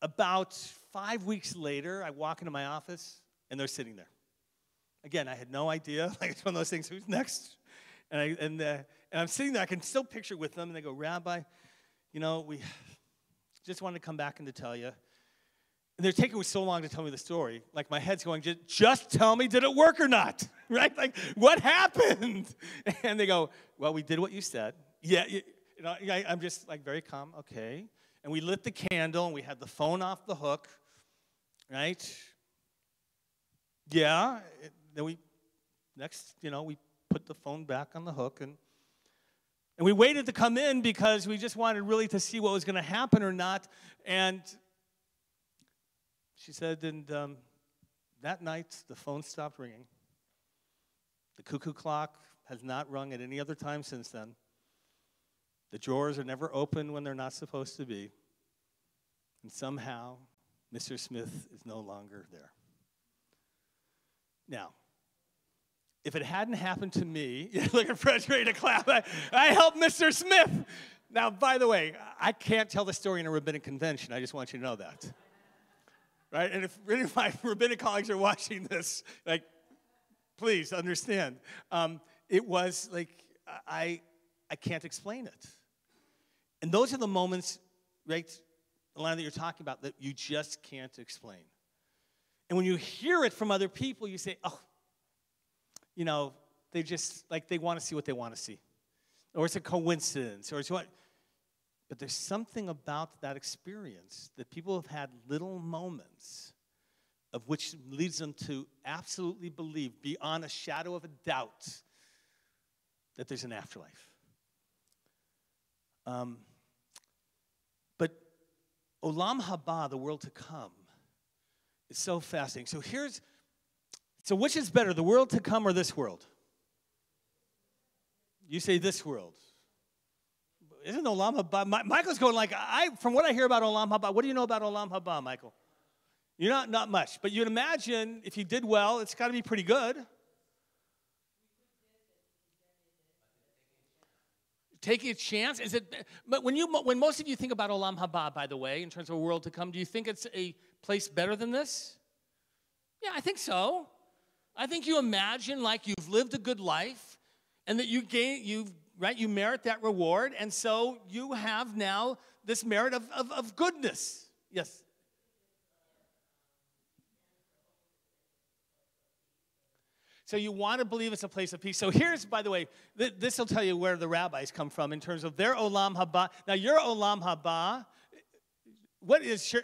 [SPEAKER 1] About 5 weeks later, I walk into my office, and they're sitting there. Again, I had no idea. Like it's one of those things. Who's next? And I'm sitting there. I can still picture with them, and they go, Rabbi, we just wanted to come back and to tell you. And they're taking so long to tell me the story. Like, my head's going, just tell me, did it work or not? Right? Like, what happened? And they go, well, we did what you said. Yeah, I'm just, like, very calm. Okay. And we lit the candle, and we had the phone off the hook. Right? Yeah. Then we put the phone back on the hook, and we waited to come in because we just wanted really to see what was going to happen or not. And she said, and that night, the phone stopped ringing. The cuckoo clock has not rung at any other time since then. The drawers are never open when they're not supposed to be. And somehow, Mr. Smith is no longer there. Now, if it hadn't happened to me, look at Fred's ready to clap. I helped Mr. Smith. Now, by the way, I can't tell the story in a rabbinic convention. I just want you to know that. Right? And if any of my rabbinic colleagues are watching this, like, please understand. It was like, I can't explain it. And those are the moments, right, Alana, that you're talking about that you just can't explain. And when you hear it from other people, you say, oh, they just, like, they want to see what they want to see. Or it's a coincidence, or it's what. But there's something about that experience that people have had little moments of which leads them to absolutely believe, beyond a shadow of a doubt, that there's an afterlife. But Olam Haba, the world to come, is so fascinating. So which is better, the world to come or this world? You say this world. Isn't Olam Haba? Michael's going like, from what I hear about Olam Haba, what do you know about Olam Haba, Michael? You're not much, but you'd imagine if you did well, it's got to be pretty good. Taking a chance? Is it? But when most of you think about Olam Haba, by the way, in terms of a world to come, do you think it's a place better than this? Yeah, I think so. I think you imagine like you've lived a good life, and that you merit that reward, and so you have now this merit of goodness. Yes. So you want to believe it's a place of peace. So here's, by the way, this will tell you where the rabbis come from in terms of their Olam Haba. Now, your Olam Haba,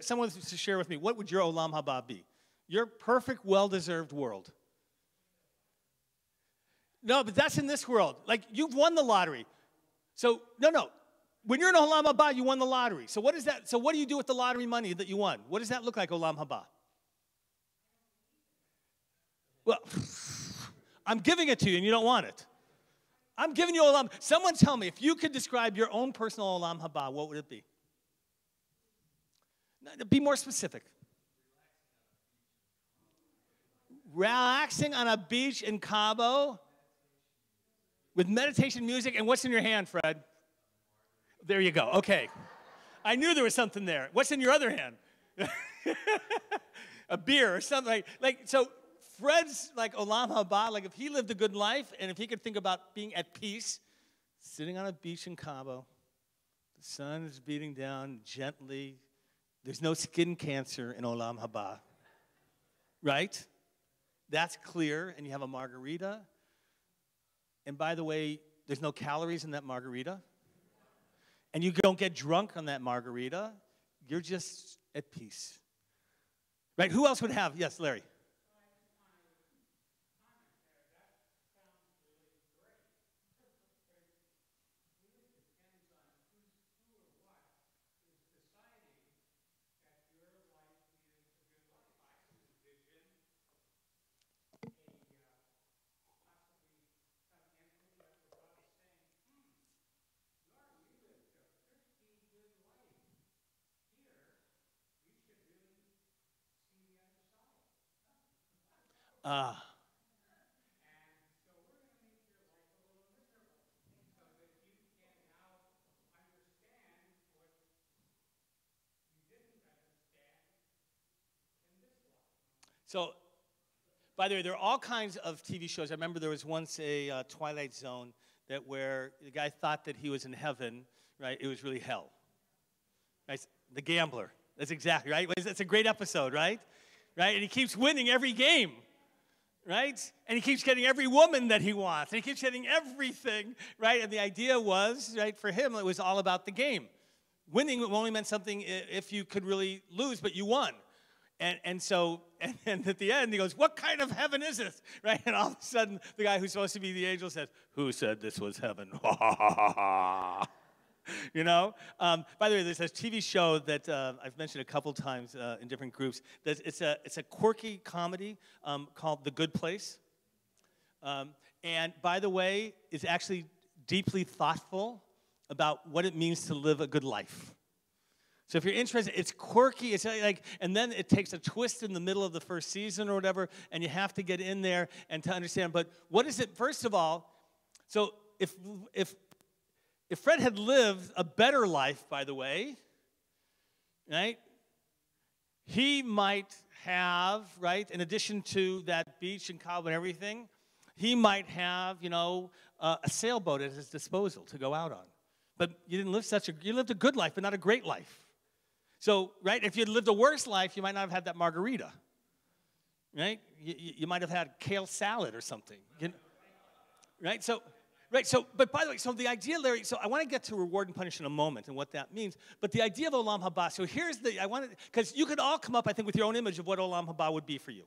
[SPEAKER 1] someone to share with me, what would your Olam Haba be? Your perfect, well-deserved world. No, but that's in this world. Like, you've won the lottery. So, no. When you're in Olam Haba, you won the lottery. So what is that? So what do you do with the lottery money that you won? What does that look like, Olam Haba? Well, I'm giving it to you and you don't want it. I'm giving you Olam. Someone tell me, if you could describe your own personal Olam Haba, what would it be? Be more specific. Relaxing on a beach in Cabo with meditation music, and what's in your hand, Fred? There you go. Okay. I knew there was something there. What's in your other hand? A beer or something. So Fred's like Olam Haba, like if he lived a good life and if he could think about being at peace, sitting on a beach in Cabo, the sun is beating down gently. There's no skin cancer in Olam Haba, right? That's clear, and you have a margarita. And by the way, there's no calories in that margarita. And you don't get drunk on that margarita. You're just at peace. Right? Who else would have? Yes, Larry. So, by the way, there are all kinds of TV shows. I remember there was once a Twilight Zone where the guy thought that he was in heaven, right? It was really hell. Right? The Gambler. That's exactly right. That's a great episode, right? Right? And he keeps winning every game, right? And he keeps getting every woman that he wants. And he keeps getting everything, right? And the idea was, right, for him, it was all about the game. Winning only meant something if you could really lose, but you won. And so at the end, he goes, what kind of heaven is this? Right? And all of a sudden, the guy who's supposed to be the angel says, who said this was heaven? You know? By the way, there's a TV show that I've mentioned a couple times in different groups. It's a quirky comedy called The Good Place. And by the way, it's actually deeply thoughtful about what it means to live a good life. So if you're interested, it's quirky. It's like, and then it takes a twist in the middle of the first season or whatever, and you have to get in there and to understand. But what is it? First of all, so if Fred had lived a better life, by the way, right, he might have, right, in addition to that beach and Cabo and everything, he might have, a sailboat at his disposal to go out on. But you didn't live you lived a good life, but not a great life. So, right, if you'd lived a worse life, you might not have had that margarita. right? You might have had kale salad or something, right? But by the way, so the idea, Larry, so I want to get to reward and punish in a moment and what that means, but the idea of Olam Haba, so here's because you could all come up, I think, with your own image of what Olam Haba would be for you.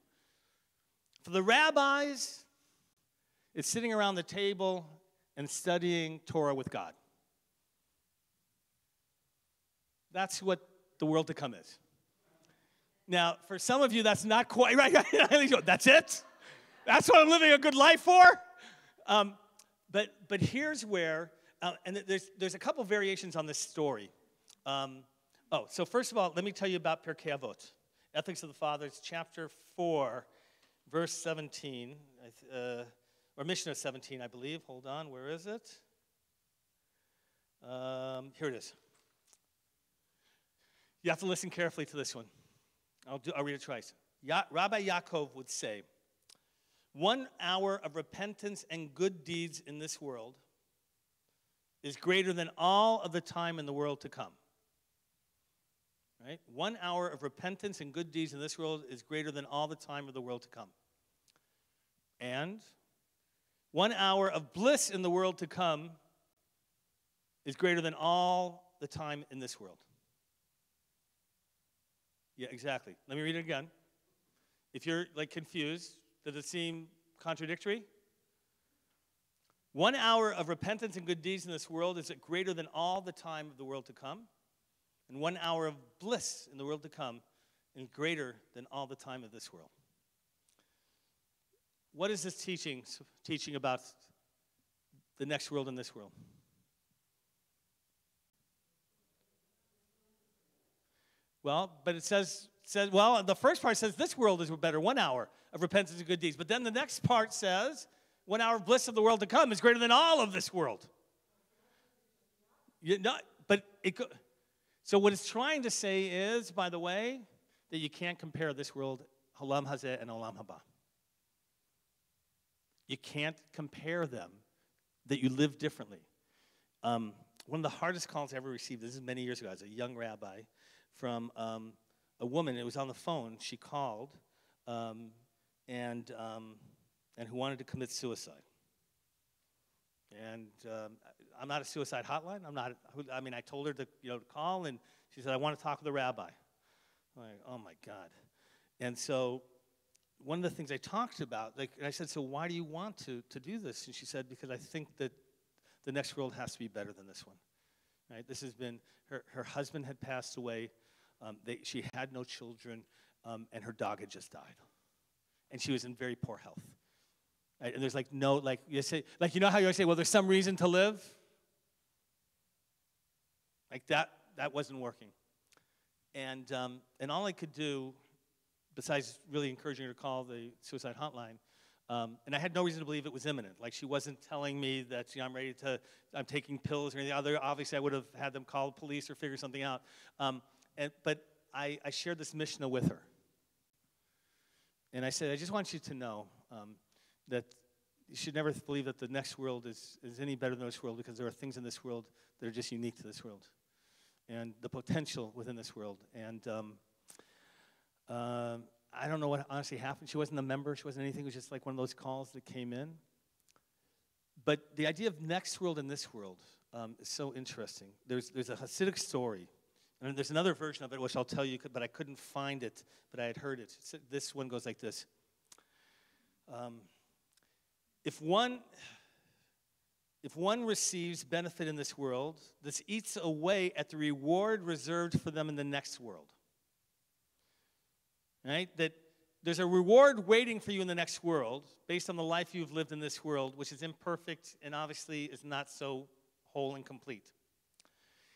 [SPEAKER 1] For the rabbis, it's sitting around the table and studying Torah with God. That's what the world to come is. Now, for some of you, that's not quite right. That's it? That's what I'm living a good life for? But here's where, and there's a couple variations on this story. So first of all, let me tell you about Pirkei Avot, Ethics of the Fathers, chapter 4, verse 17, or Mishnah 17, I believe. Hold on, where is it? Here it is. You have to listen carefully to this one. I'll read it twice. Rabbi Yaakov would say, 1 hour of repentance and good deeds in this world is greater than all of the time in the world to come. Right? 1 hour of repentance and good deeds in this world is greater than all the time of the world to come. And 1 hour of bliss in the world to come is greater than all the time in this world. Yeah, exactly. Let me read it again. If you're confused, does it seem contradictory? 1 hour of repentance and good deeds in this world is greater than all the time of the world to come. And 1 hour of bliss in the world to come is greater than all the time of this world. What is this teaching about the next world and this world? Well, but it says, the first part says this world is better, 1 hour of repentance and good deeds. But then the next part says, 1 hour of bliss of the world to come is greater than all of this world. So what it's trying to say is, by the way, that you can't compare this world, Olam Hazeh and Olam Haba. You can't compare them, that you live differently. One of the hardest calls I ever received, this is many years ago, I was a young rabbi, from a woman. It was on the phone. She called, and who wanted to commit suicide. And I'm not a suicide hotline. I told her to call, and she said, I want to talk with a rabbi. I'm like, oh my God. And so one of the things I talked about, and I said, so why do you want to do this? And she said, because I think that the next world has to be better than this one. Right? This has been, her husband had passed away. She had no children, and her dog had just died. And she was in very poor health. Right? And there's you know how you always say, well, there's some reason to live? That wasn't working. And all I could do, besides really encouraging her to call the suicide hotline, and I had no reason to believe it was imminent. She wasn't telling me that I'm taking pills or anything other. Obviously, I would have had them call the police or figure something out. But I shared this Mishnah with her. And I said, I just want you to know that you should never believe that the next world is any better than this world, because there are things in this world that are just unique to this world. And the potential within this world. And I don't know what honestly happened. She wasn't a member. She wasn't anything. It was just one of those calls that came in. But the idea of next world and this world is so interesting. There's a Hasidic story. And there's another version of it, which I'll tell you, but I couldn't find it, but I had heard it. This one goes like this. If one receives benefit in this world, this eats away at the reward reserved for them in the next world. Right? That there's a reward waiting for you in the next world based on the life you've lived in this world, which is imperfect and obviously is not so whole and complete.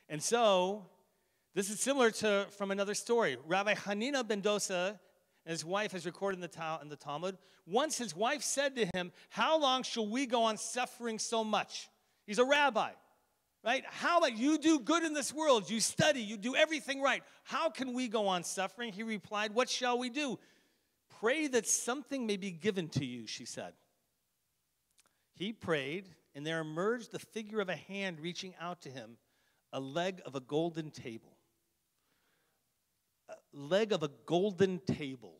[SPEAKER 1] And so, this is similar to from another story. Rabbi Hanina ben Dosa and his wife is recorded in the Talmud. Once his wife said to him, how long shall we go on suffering so much? He's a rabbi, right? How about you do good in this world? You study, you do everything right. How can we go on suffering? He replied, what shall we do? Pray that something may be given to you, she said. He prayed, and there emerged the figure of a hand reaching out to him, a leg of a golden table. Leg of a golden table.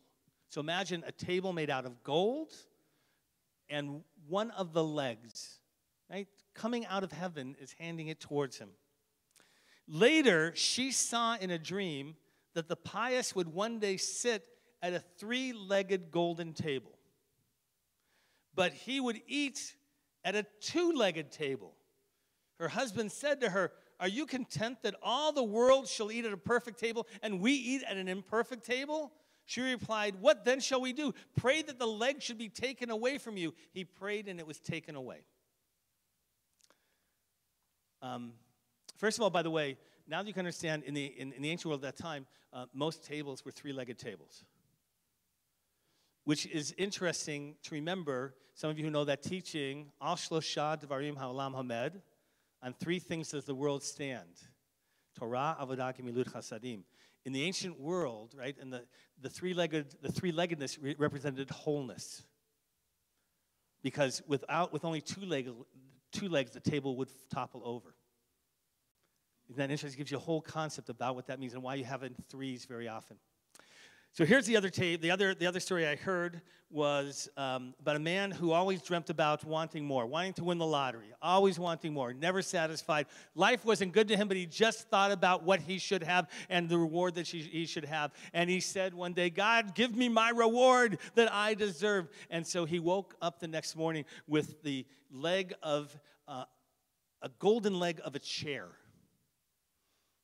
[SPEAKER 1] So imagine a table made out of gold and one of the legs, right, coming out of heaven is handing it towards him. Later, she saw in a dream that the pious would one day sit at a 3-legged golden table. But he would eat at a 2-legged table. Her husband said to her, "Are you content that all the world shall eat at a perfect table and we eat at an imperfect table?" She replied, "What then shall we do? Pray that the leg should be taken away from you." He prayed and it was taken away. First of all, by the way, now that you can understand, in the ancient world at that time, most tables were 3-legged tables. Which is interesting to remember. Some of you who know that teaching, Al Shlosha Devarim Ha'olam Hamed, on 3 things does the world stand: Torah, Avodah, Gemilut Chasadim. In the ancient world, right, and the three-leggedness represented wholeness. Because with only 2 legs, the table would topple over. Isn't that interesting? It gives you a whole concept about what that means and why you have it in 3s very often. So here's the other the other story I heard was about a man who always dreamt about wanting more, wanting to win the lottery, always wanting more, never satisfied. Life wasn't good to him, but he just thought about what he should have and the reward that he should have. And he said one day, "God, give me my reward that I deserve." And so he woke up the next morning with the leg of a golden leg of a chair.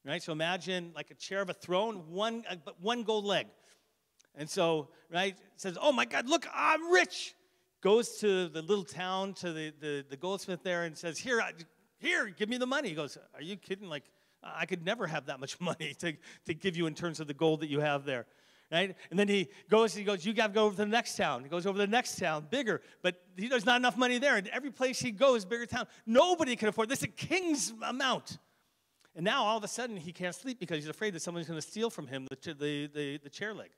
[SPEAKER 1] Right? So imagine like a chair of a throne, but one gold leg. And so, right, says, "Oh my God, look, I'm rich." Goes to the little town, to the goldsmith there, and says, here, give me the money. He goes, "Are you kidding? Like, I could never have that much money to give you in terms of the gold that you have there." Right? And then he goes, "You got to go over to the next town." He goes over to the next town, bigger, but there's not enough money there. And every place he goes, bigger town. Nobody can afford this. It's a king's amount. And now, all of a sudden, he can't sleep because he's afraid that someone's going to steal from him the chair leg.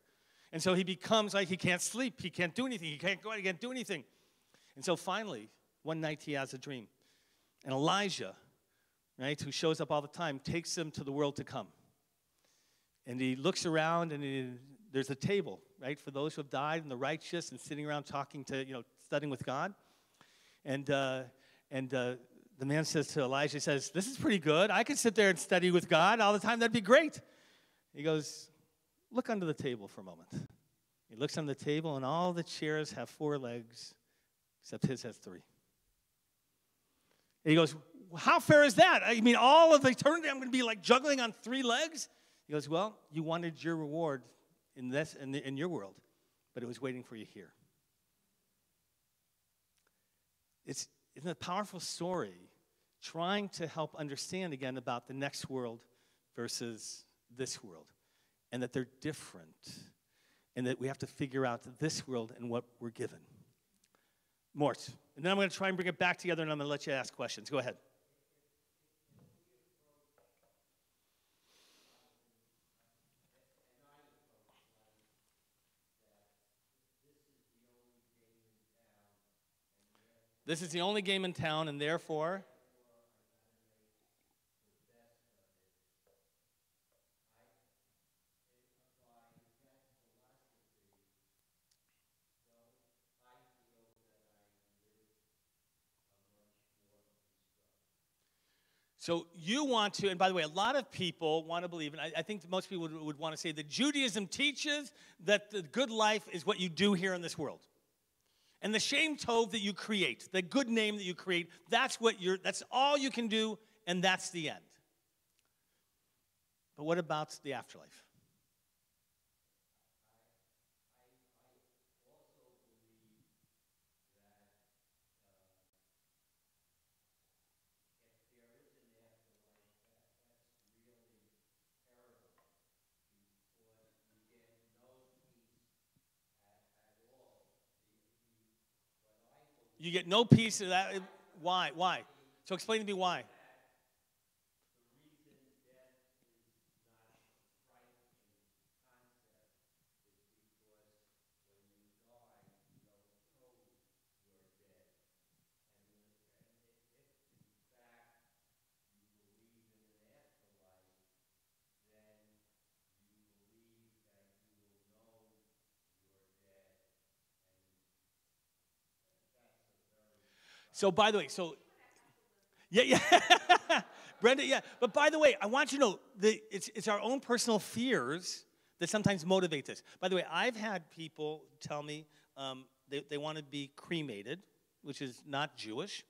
[SPEAKER 1] And so he becomes like he can't sleep. He can't do anything. He can't go out. He can't do anything. And so finally, one night he has a dream. And Elijah, right, who shows up all the time, takes him to the world to come. And he looks around, and there's a table, right, for those who have died and the righteous and sitting around talking to, studying with God. And the man says to Elijah, he says, "This is pretty good. I could sit there and study with God all the time. That'd be great." He goes, "Look under the table for a moment." He looks under the table, and all the chairs have 4 legs, except his has 3. And he goes, "How fair is that? I mean, all of eternity I'm going to be like juggling on 3 legs?" He goes, "Well, you wanted your reward in your world, but it was waiting for you here." Isn't it a powerful story trying to help understand again about the next world versus this world? And that they're different, and that we have to figure out this world and what we're given. Mort. And then I'm going to try and bring it back together, and I'm going to let you ask questions. Go ahead. This is the only game in town, and therefore... So you want to, and by the way, a lot of people want to believe, and I think most people would want to say that Judaism teaches that the good life is what you do here in this world. And the shem tov that you create, the good name that you create, that's all you can do, and that's the end. But what about the afterlife? You get no peace of that. Why? Why? So explain to me why. So by the way, yeah. Brenda, yeah. But by the way, I want you to know that it's our own personal fears that sometimes motivate this. By the way, I've had people tell me they want to be cremated, which is not Jewish.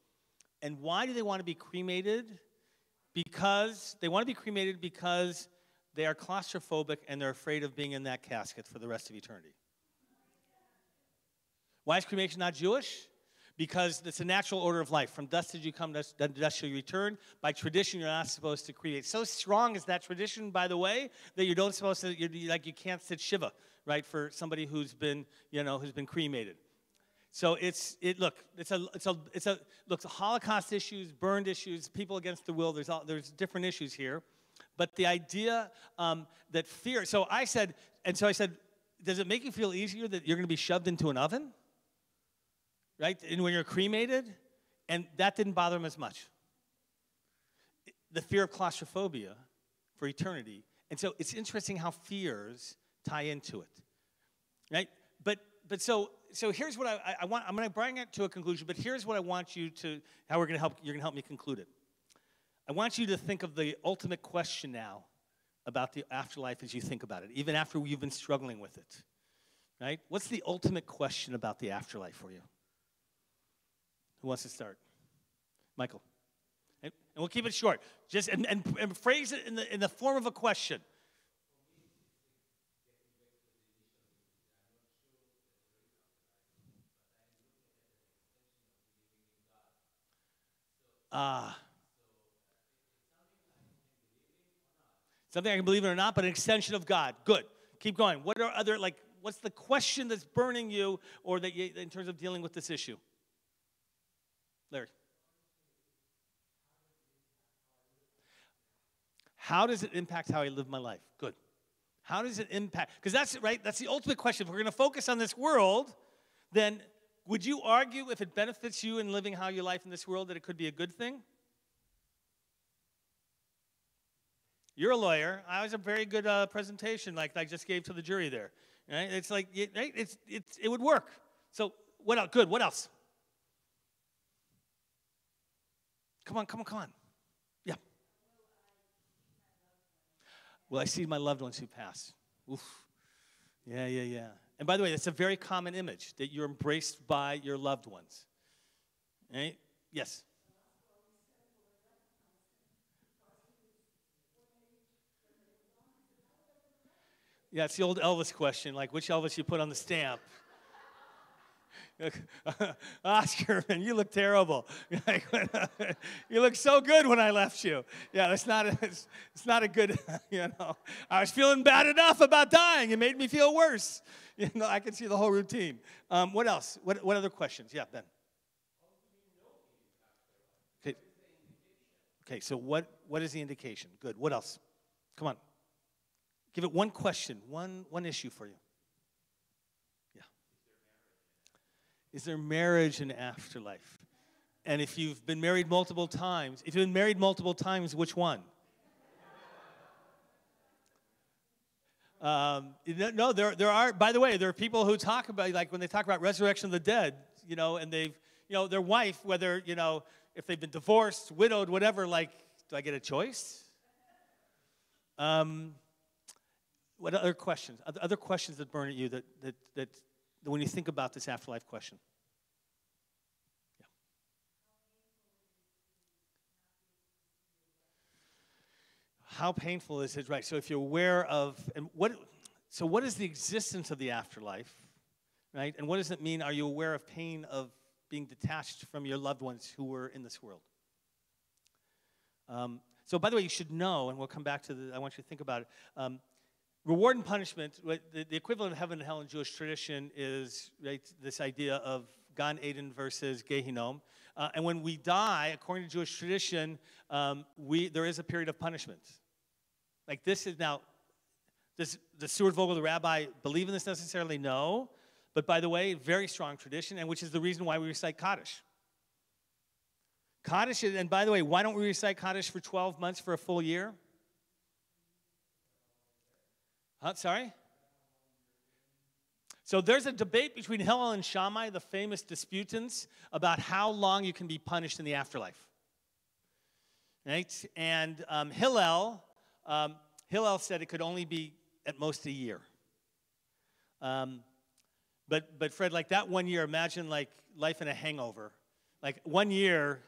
[SPEAKER 1] And why do they want to be cremated? Because they want to be cremated because they are claustrophobic and they're afraid of being in that casket for the rest of eternity. Why is cremation not Jewish? Because it's a natural order of life. From dust did you come, to dust shall you return. By tradition, you're not supposed to cremate. So strong is that tradition, by the way, that you don't supposed to, you can't sit shiva, right, for somebody who's been cremated. So look, Holocaust issues, burned issues, people against the will. There's different issues here, but the idea that fear. So I said, does it make you feel easier that you're going to be shoved into an oven, right? And when you're cremated, and that didn't bother him as much. The fear of claustrophobia for eternity, and so it's interesting how fears tie into it, right? But so here's what I want. I'm going to bring it to a conclusion. But here's what I want you to. How you're going to help me conclude it. I want you to think of the ultimate question now about the afterlife as you think about it, even after you've been struggling with it. Right? What's the ultimate question about the afterlife for you? Who wants to start? Michael. And we'll keep it short. Just and phrase it in the form of a question. Something I can believe in or not, but an extension of God. Good. Keep going. What are other, what's the question that's burning you or that you, in terms of dealing with this issue? Larry. How does it impact how I live my life? Good. How does it impact? Because that's, right, that's the ultimate question. If we're going to focus on this world, then would you argue if it benefits you in living how you life in this world that it could be a good thing? You're a lawyer. I was a very good presentation like I just gave to the jury there. Right? It's like, right? It would work. So what else? Good. What else? Come on. Yeah. Will I see my loved ones who pass? Oof. Yeah. And by the way, that's a very common image, that you're embraced by your loved ones. Right? Yes. Yeah, it's the old Elvis question, like which Elvis you put on the stamp. Oscar, man, you look terrible. You look so good when I left you. Yeah, it's not a good, I was feeling bad enough about dying. It made me feel worse. I can see the whole routine. What else? What other questions? Yeah, Ben. Okay, so what is the indication? Good. What else? Come on. Give it one question, one issue for you. Yeah. Is there marriage in afterlife? And if you've been married multiple times, which one? No, there are, by the way, there are people who talk about, like when they talk about resurrection of the dead, and they've, their wife, whether, if they've been divorced, widowed, whatever, like, do I get a choice? What other questions? Other questions that burn at you that when you think about this afterlife question? Yeah. How painful is it? Right. So if you're aware of what is the existence of the afterlife, right? And what does it mean? Are you aware of pain of being detached from your loved ones who were in this world? So by the way, you should know, and we'll come back to I want you to think about it. Reward and punishment, the equivalent of heaven and hell in Jewish tradition is, right, this idea of Gan Eden versus Gehinnom. And when we die, according to Jewish tradition, there is a period of punishment. Like this is now, does Stewart Vogel, the rabbi, believe in this necessarily? No. But by the way, very strong tradition, and which is the reason why we recite Kaddish. Kaddish, and by the way, why don't we recite Kaddish for 12 months for a full year? Sorry? So there's a debate between Hillel and Shammai, the famous disputants, about how long you can be punished in the afterlife. Right? And Hillel said it could only be at most a year. But Fred, like that 1 year, imagine like life in a hangover. Like 1 year,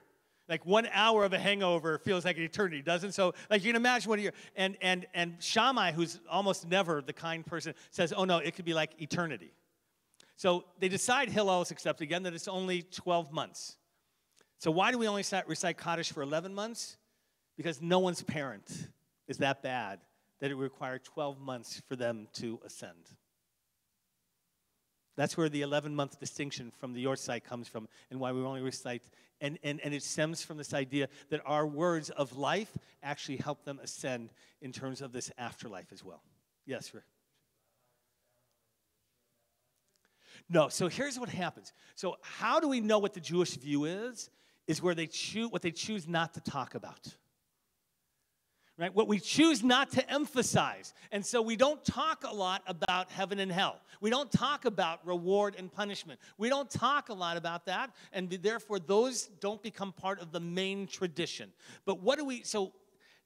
[SPEAKER 1] like 1 hour of a hangover feels like an eternity, doesn't? So like you can imagine what a year. And Shammai, who's almost never the kind person, says, oh no, it could be like eternity. So they decide, Hillel is accepted again, that it's only 12 months. So why do we only recite Kaddish for 11 months? Because no one's parent is that bad that it would require 12 months for them to ascend. That's where the 11-month distinction from the Yortzeit comes from, and why we only recite. And it stems from this idea that our words of life actually help them ascend in terms of this afterlife as well. Yes, Rick? No, so here's what happens. So how do we know what the Jewish view is where they choose what they choose not to talk about. Right? What we choose not to emphasize. And so we don't talk a lot about heaven and hell. We don't talk about reward and punishment. We don't talk a lot about that, and therefore those don't become part of the main tradition. But so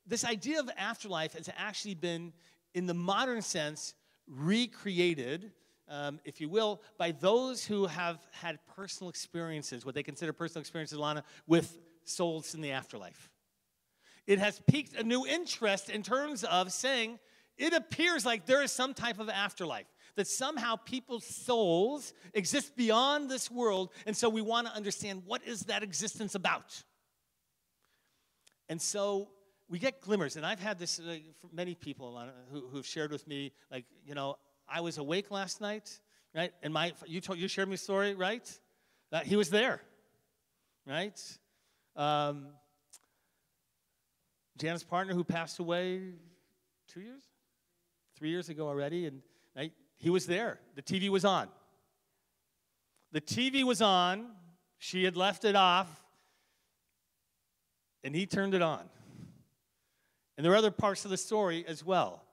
[SPEAKER 1] this idea of afterlife has actually been, in the modern sense, recreated, if you will, by those who have had personal experiences, what they consider personal experiences, Lana, with souls in the afterlife. It has piqued a new interest in terms of saying it appears like there is some type of afterlife, that somehow people's souls exist beyond this world, and so we want to understand what is that existence about. And so we get glimmers, and I've had this from many people who've shared with me, like, you know, I was awake last night, right? And you shared me a story, right? He was there, right? Janet's partner who passed away 3 years ago already, and right, he was there. The TV was on. The TV was on. She had left it off, and he turned it on. And there are other parts of the story as well.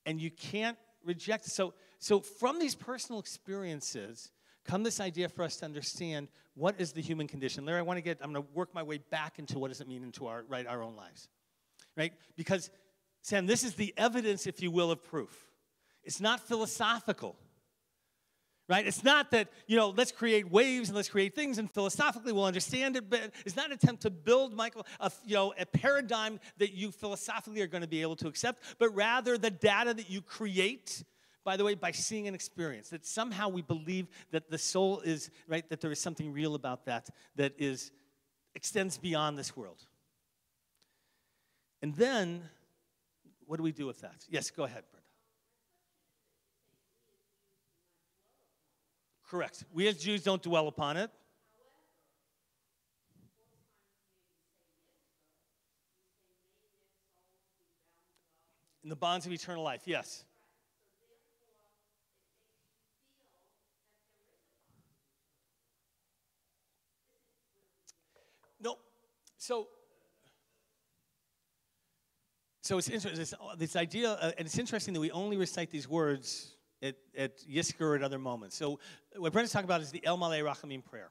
[SPEAKER 1] And you can't reject it. So from these personal experiences come this idea for us to understand what is the human condition. Larry, I'm going to work my way back into what does it mean into our own lives. Right? Because, Sam, this is the evidence, if you will, of proof. It's not philosophical. Right? It's not that, let's create waves and let's create things and philosophically we'll understand it, but it's not an attempt to build, Michael, a paradigm that you philosophically are going to be able to accept, but rather the data that you create, by the way, by seeing an experience, that somehow we believe that the soul is, right, that there is something real about that extends beyond this world. And then, what do we do with that? Yes, go ahead, Brenda. Correct. We as Jews don't dwell upon it. In the bonds of eternal life, yes. No, so it's interesting, this idea, and it's interesting that we only recite these words at Yizkor or at other moments. So what Brenda's talking about is the El Malei Rachamim prayer,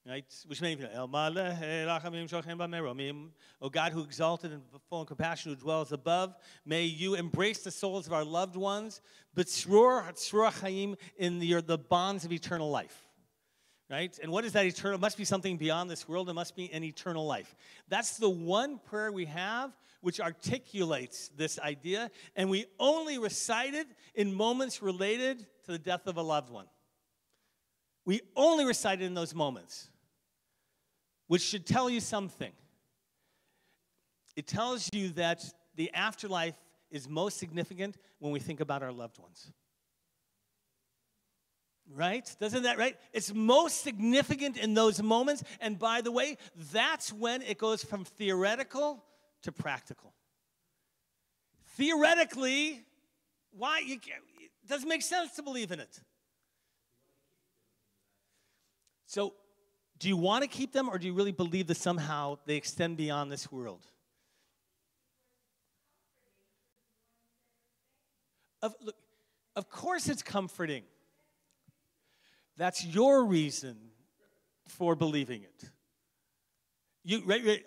[SPEAKER 1] right? Which many of you know, El Malei Rachamim Shochem B'Meromim, O God who exalted and full in compassion, who dwells above, may you embrace the souls of our loved ones, but Tzror Chaim in the bonds of eternal life. Right? And what is that eternal? It must be something beyond this world. It must be an eternal life. That's the one prayer we have which articulates this idea, and we only recite it in moments related to the death of a loved one. We only recite it in those moments, which should tell you something. It tells you that the afterlife is most significant when we think about our loved ones. Right? Doesn't that, right? It's most significant in those moments. And by the way, that's when it goes from theoretical to practical. Theoretically, it doesn't make sense to believe in it. So, do you want to keep them, or do you really believe that somehow they extend beyond this world? Look, Of course it's comforting. That's your reason for believing it.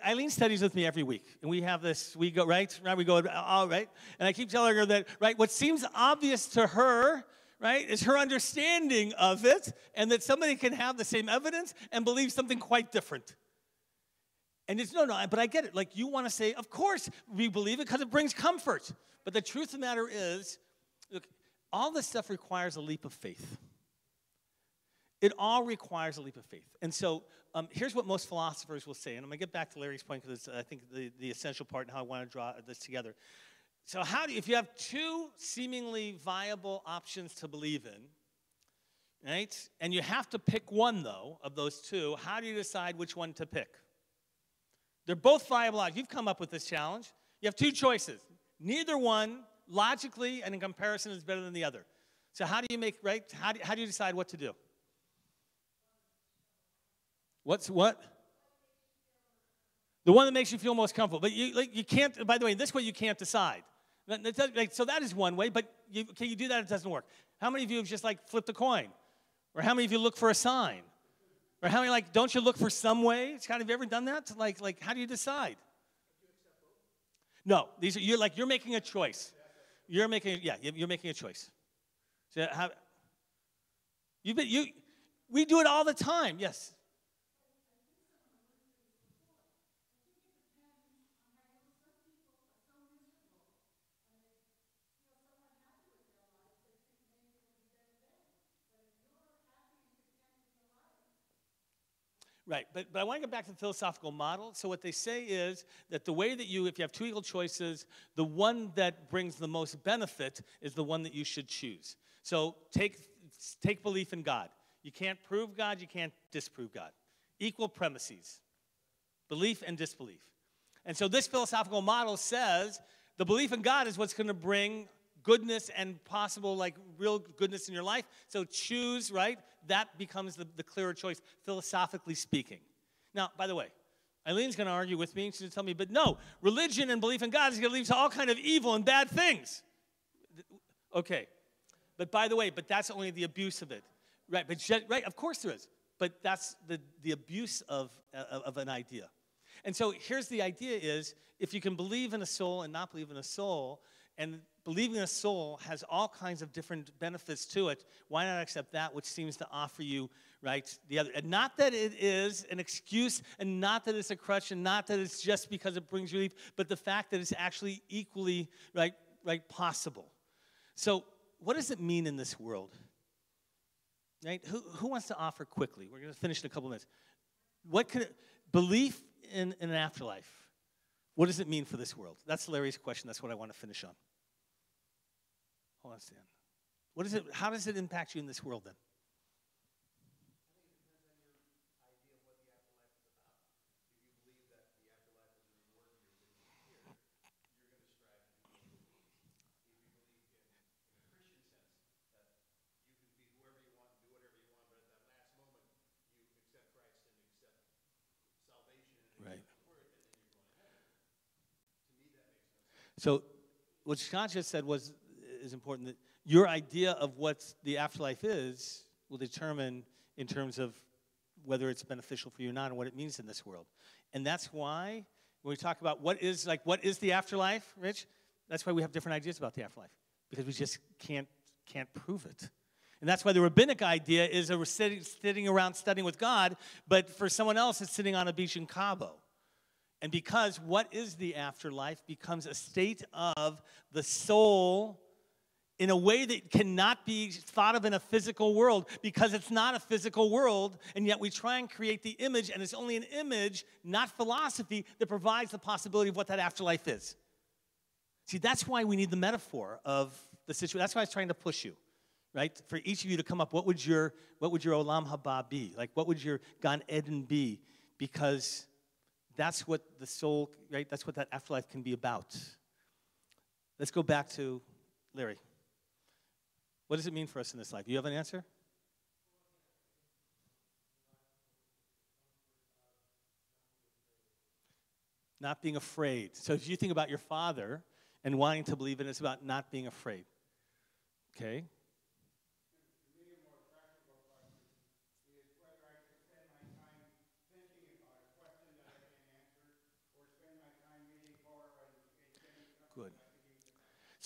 [SPEAKER 1] Eileen studies with me every week, and we have this, we go, right? We go, all right? And I keep telling her that, right, what seems obvious to her, right, is her understanding of it, and that somebody can have the same evidence and believe something quite different. And it's, no, but I get it. Like, you want to say, of course we believe it because it brings comfort. But the truth of the matter is, look, all this stuff requires a leap of faith. It all requires a leap of faith. And so here's what most philosophers will say. And I'm going to get back to Larry's point because it's, I think, the essential part and how I want to draw this together. So if you have two seemingly viable options to believe in, right, and you have to pick one, though, of those two, how do you decide which one to pick? They're both viable options. You've come up with this challenge. You have two choices. Neither one, logically and in comparison, is better than the other. So how do you make, right, how do you decide what to do? What? The one that makes you feel most comfortable. But you can't, by the way, this way you can't decide. So that is one way, but you do that, it doesn't work. How many of you have just flipped a coin? Or how many of you look for a sign? Or how many, don't you look for some way? Have you ever done that? How do you decide? No, you're making a choice. You're making a choice. So we do it all the time, yes. Right, but I want to get back to the philosophical model. So what they say is that the way that if you have two equal choices, the one that brings the most benefit is the one that you should choose. So take belief in God. You can't prove God, you can't disprove God. Equal premises, belief and disbelief. And so this philosophical model says the belief in God is what's going to bring goodness and possible, real goodness in your life. So choose, right? That becomes the clearer choice, philosophically speaking. Now, by the way, Eileen's going to argue with me, and she's going to tell me, but no, religion and belief in God is going to lead to all kind of evil and bad things. Okay. But by the way, that's only the abuse of it. Right, right, of course there is. But that's the abuse of an idea. And so here's the idea is, if you can believe in a soul and not believe in a soul, and believing in a soul has all kinds of different benefits to it, why not accept that which seems to offer you, right, the other? And not that it is an excuse, and not that it's a crutch, and not that it's just because it brings relief, but the fact that it's actually equally, right, possible. So what does it mean in this world? Right? Who wants to offer quickly? We're going to finish in a couple minutes. Belief in an afterlife, what does it mean for this world? That's Larry's question. That's what I want to finish on. Hold on, Stan. How does it impact you in this world then? So what Scott just said is important, that your idea of what the afterlife is will determine in terms of whether it's beneficial for you or not and what it means in this world. And that's why when we talk about what is the afterlife, Rich, that's why we have different ideas about the afterlife, because we just can't prove it. And that's why the rabbinic idea is we're sitting around studying with God, but for someone else it's sitting on a beach in Cabo. And because what is the afterlife becomes a state of the soul in a way that cannot be thought of in a physical world, because it's not a physical world, and yet we try and create the image, and it's only an image, not philosophy, that provides the possibility of what that afterlife is. See, that's why we need the metaphor of the situation. That's why I was trying to push you, right? For each of you to come up, what would your Olam Haba be? What would your Gan Eden be? Because that's what the soul, right? That's what that afterlife can be about. Let's go back to Larry. What does it mean for us in this life? Do you have an answer? Not being afraid. So if you think about your father and wanting to believe in it, it's about not being afraid. Okay?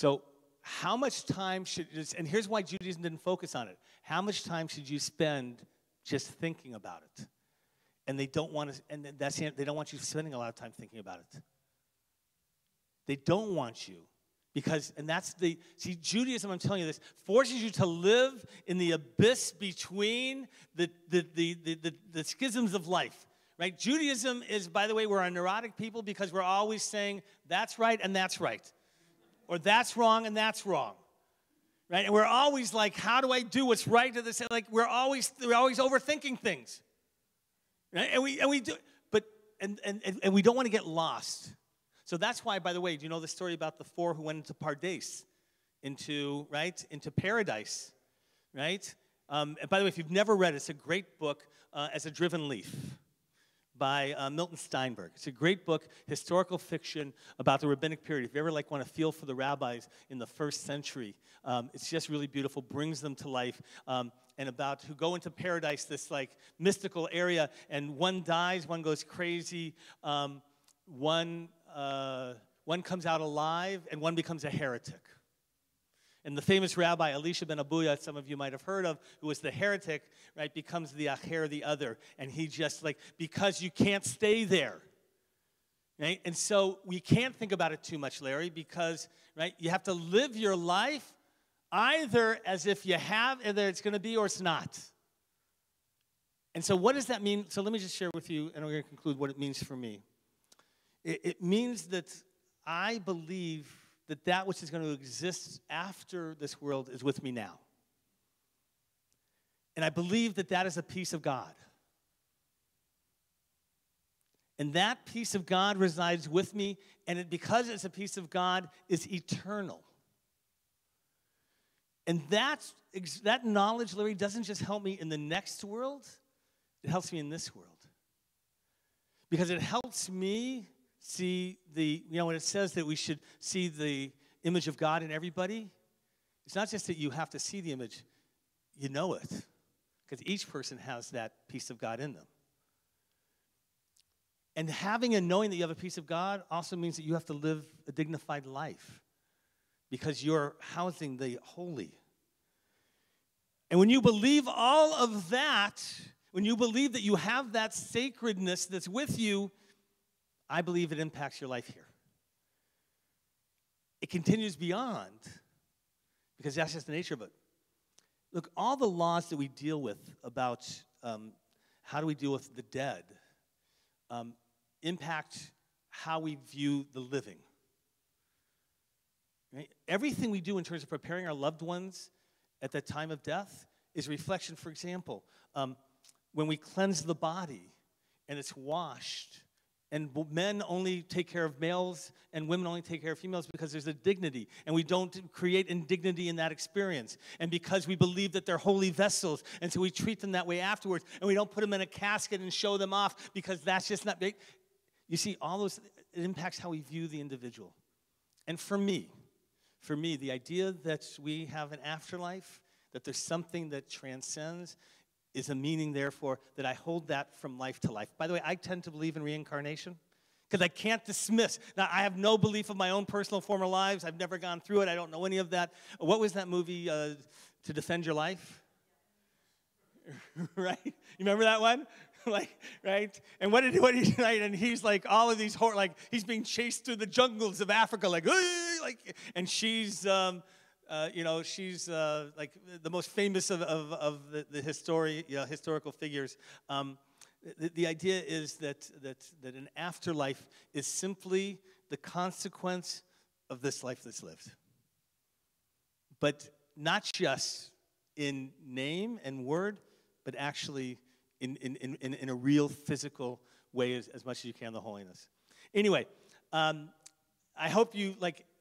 [SPEAKER 1] So how much time should, and here's why Judaism didn't focus on it. How much time should you spend just thinking about it? And they don't want to, and that's the, they don't want you spending a lot of time thinking about it. They don't want you. Because, and that's the, see, Judaism, I'm telling you this, forces you to live in the abyss between the schisms of life, right? Judaism is, by the way, we're a neurotic people because we're always saying, that's right and that's right. Or that's wrong and that's wrong, right? And we're always like, how do I do what's right to this? Like, we're always overthinking things, right? And we do, but, and we don't want to get lost. So that's why, by the way, do you know the story about the four who went into Pardes, into paradise, right? And by the way, if you've never read it, it's a great book, As a Driven Leaf, by Milton Steinberg. It's a great book, historical fiction about the rabbinic period. If you ever want to feel for the rabbis in the first century, it's just really beautiful, brings them to life, and about who go into paradise, this mystical area, and one dies, one goes crazy, one comes out alive, and one becomes a heretic. And the famous rabbi, Elisha ben Abuya, some of you might have heard of, who was the heretic, right, becomes the acher, the other. And he just, because you can't stay there. Right? And so we can't think about it too much, Larry, because, right, you have to live your life either as if you have, either it's going to be or it's not. And so what does that mean? So let me just share with you, and we're going to conclude what it means for me. It means that I believe that which is going to exist after this world is with me now. And I believe that is a piece of God. And that piece of God resides with me, and because it's a piece of God, is eternal. And that knowledge, Larry, doesn't just help me in the next world, it helps me in this world. Because it helps me see when it says that we should see the image of God in everybody, it's not just that you have to see the image, you know it. Because each person has that piece of God in them. And having and knowing that you have a piece of God also means that you have to live a dignified life. Because you're housing the holy. And when you believe all of that, when you believe that you have that sacredness that's with you, I believe it impacts your life here. It continues beyond, because that's just the nature of it. Look, all the laws that we deal with about how do we deal with the dead impact how we view the living. Right? Everything we do in terms of preparing our loved ones at the time of death is a reflection. For example, when we cleanse the body and it's washed, and men only take care of males, and women only take care of females because there's a dignity, and we don't create indignity in that experience. And because we believe that they're holy vessels, and so we treat them that way afterwards, and we don't put them in a casket and show them off because that's just not big. You see, all those, it impacts how we view the individual. And for me, the idea that we have an afterlife, that there's something that transcends, is a meaning, therefore, that I hold that from life to life. By the way, I tend to believe in reincarnation because I can't dismiss. Now, I have no belief of my own personal former lives. I've never gone through it. I don't know any of that. What was that movie, To Defend Your Life? Right? You remember that one? Right? And what did he, right? And he's all of these, he's being chased through the jungles of Africa, and she's, she's the most famous of the historical figures. The idea is that an afterlife is simply the consequence of this life that's lived. But not just in name and word, but actually in a real physical way as much as you can, the holiness. Anyway, I hope you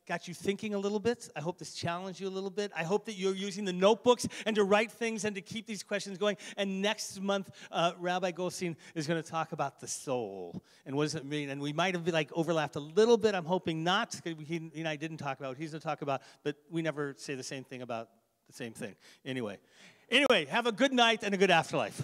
[SPEAKER 1] got you thinking a little bit. I hope this challenged you a little bit. I hope that you're using the notebooks and to write things and to keep these questions going. And next month, Rabbi Goldstein is going to talk about the soul and what does it mean. And we might have overlapped a little bit. I'm hoping not. He and I didn't talk about what he's going to talk about, but we never say the same thing about the same thing. Anyway, have a good night and a good afterlife.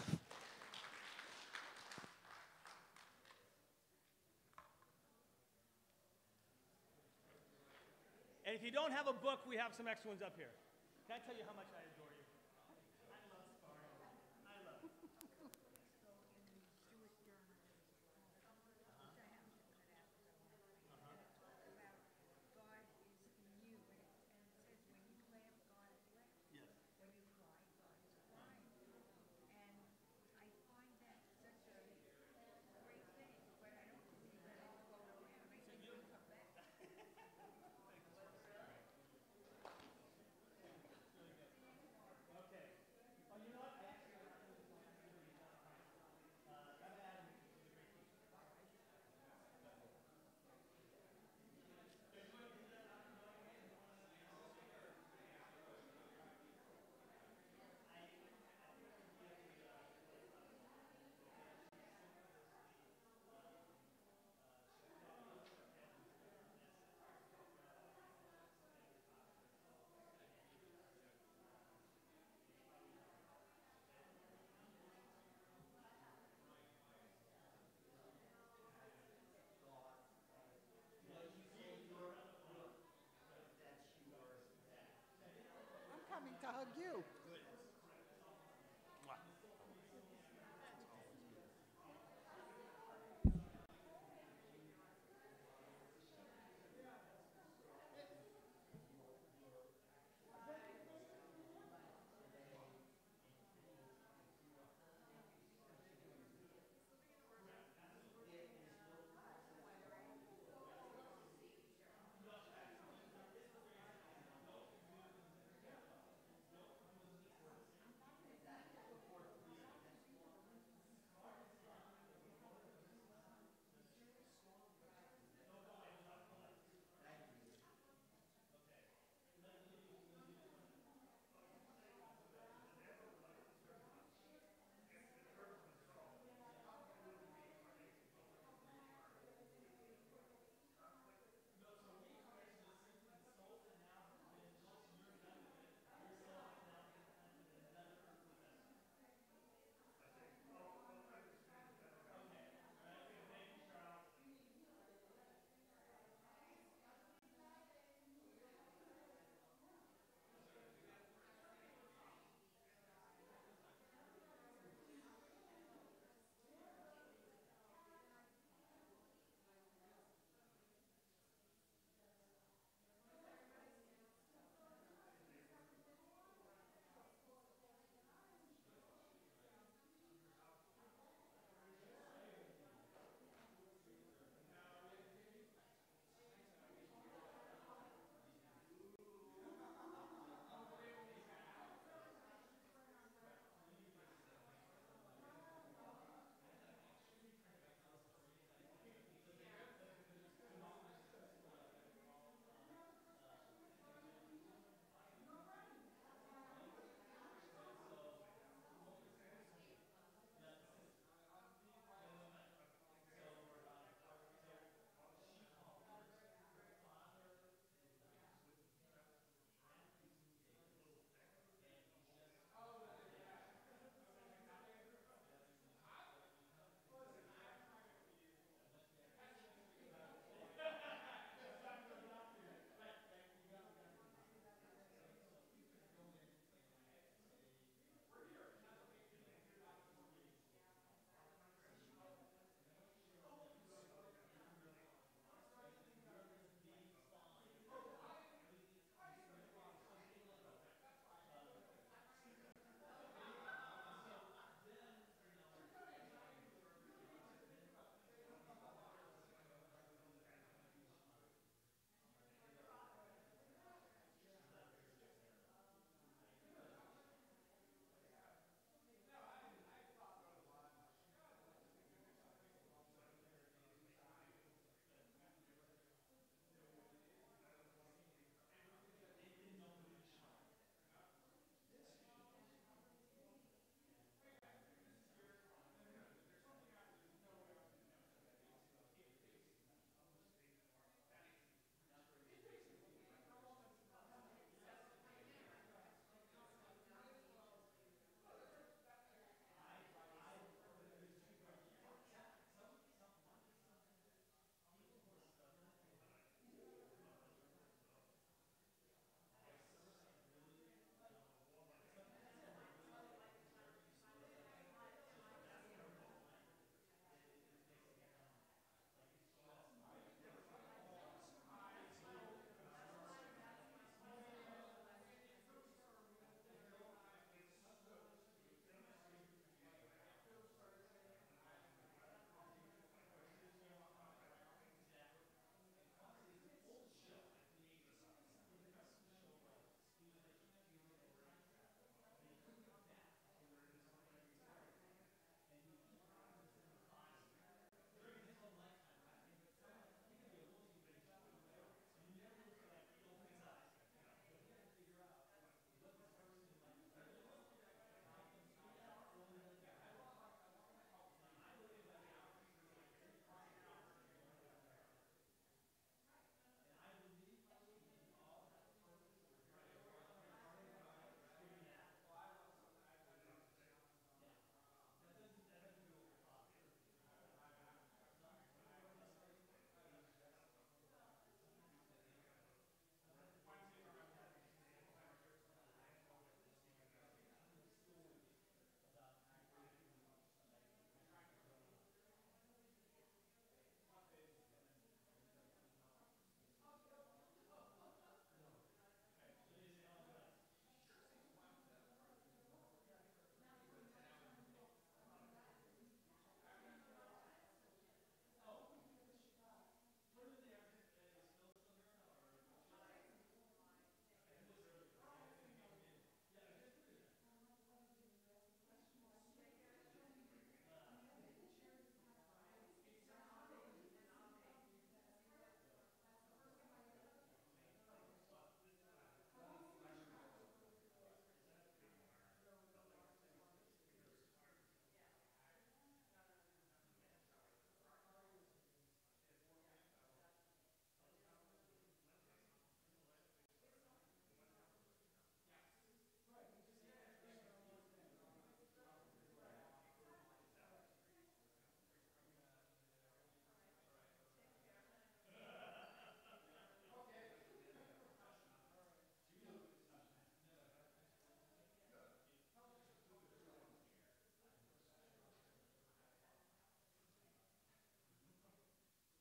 [SPEAKER 1] And if you you don't have a book, we have some extra ones up here. Can I tell you how much I adore you? I love sparring. I love it.
[SPEAKER 4] I'm coming to hug you.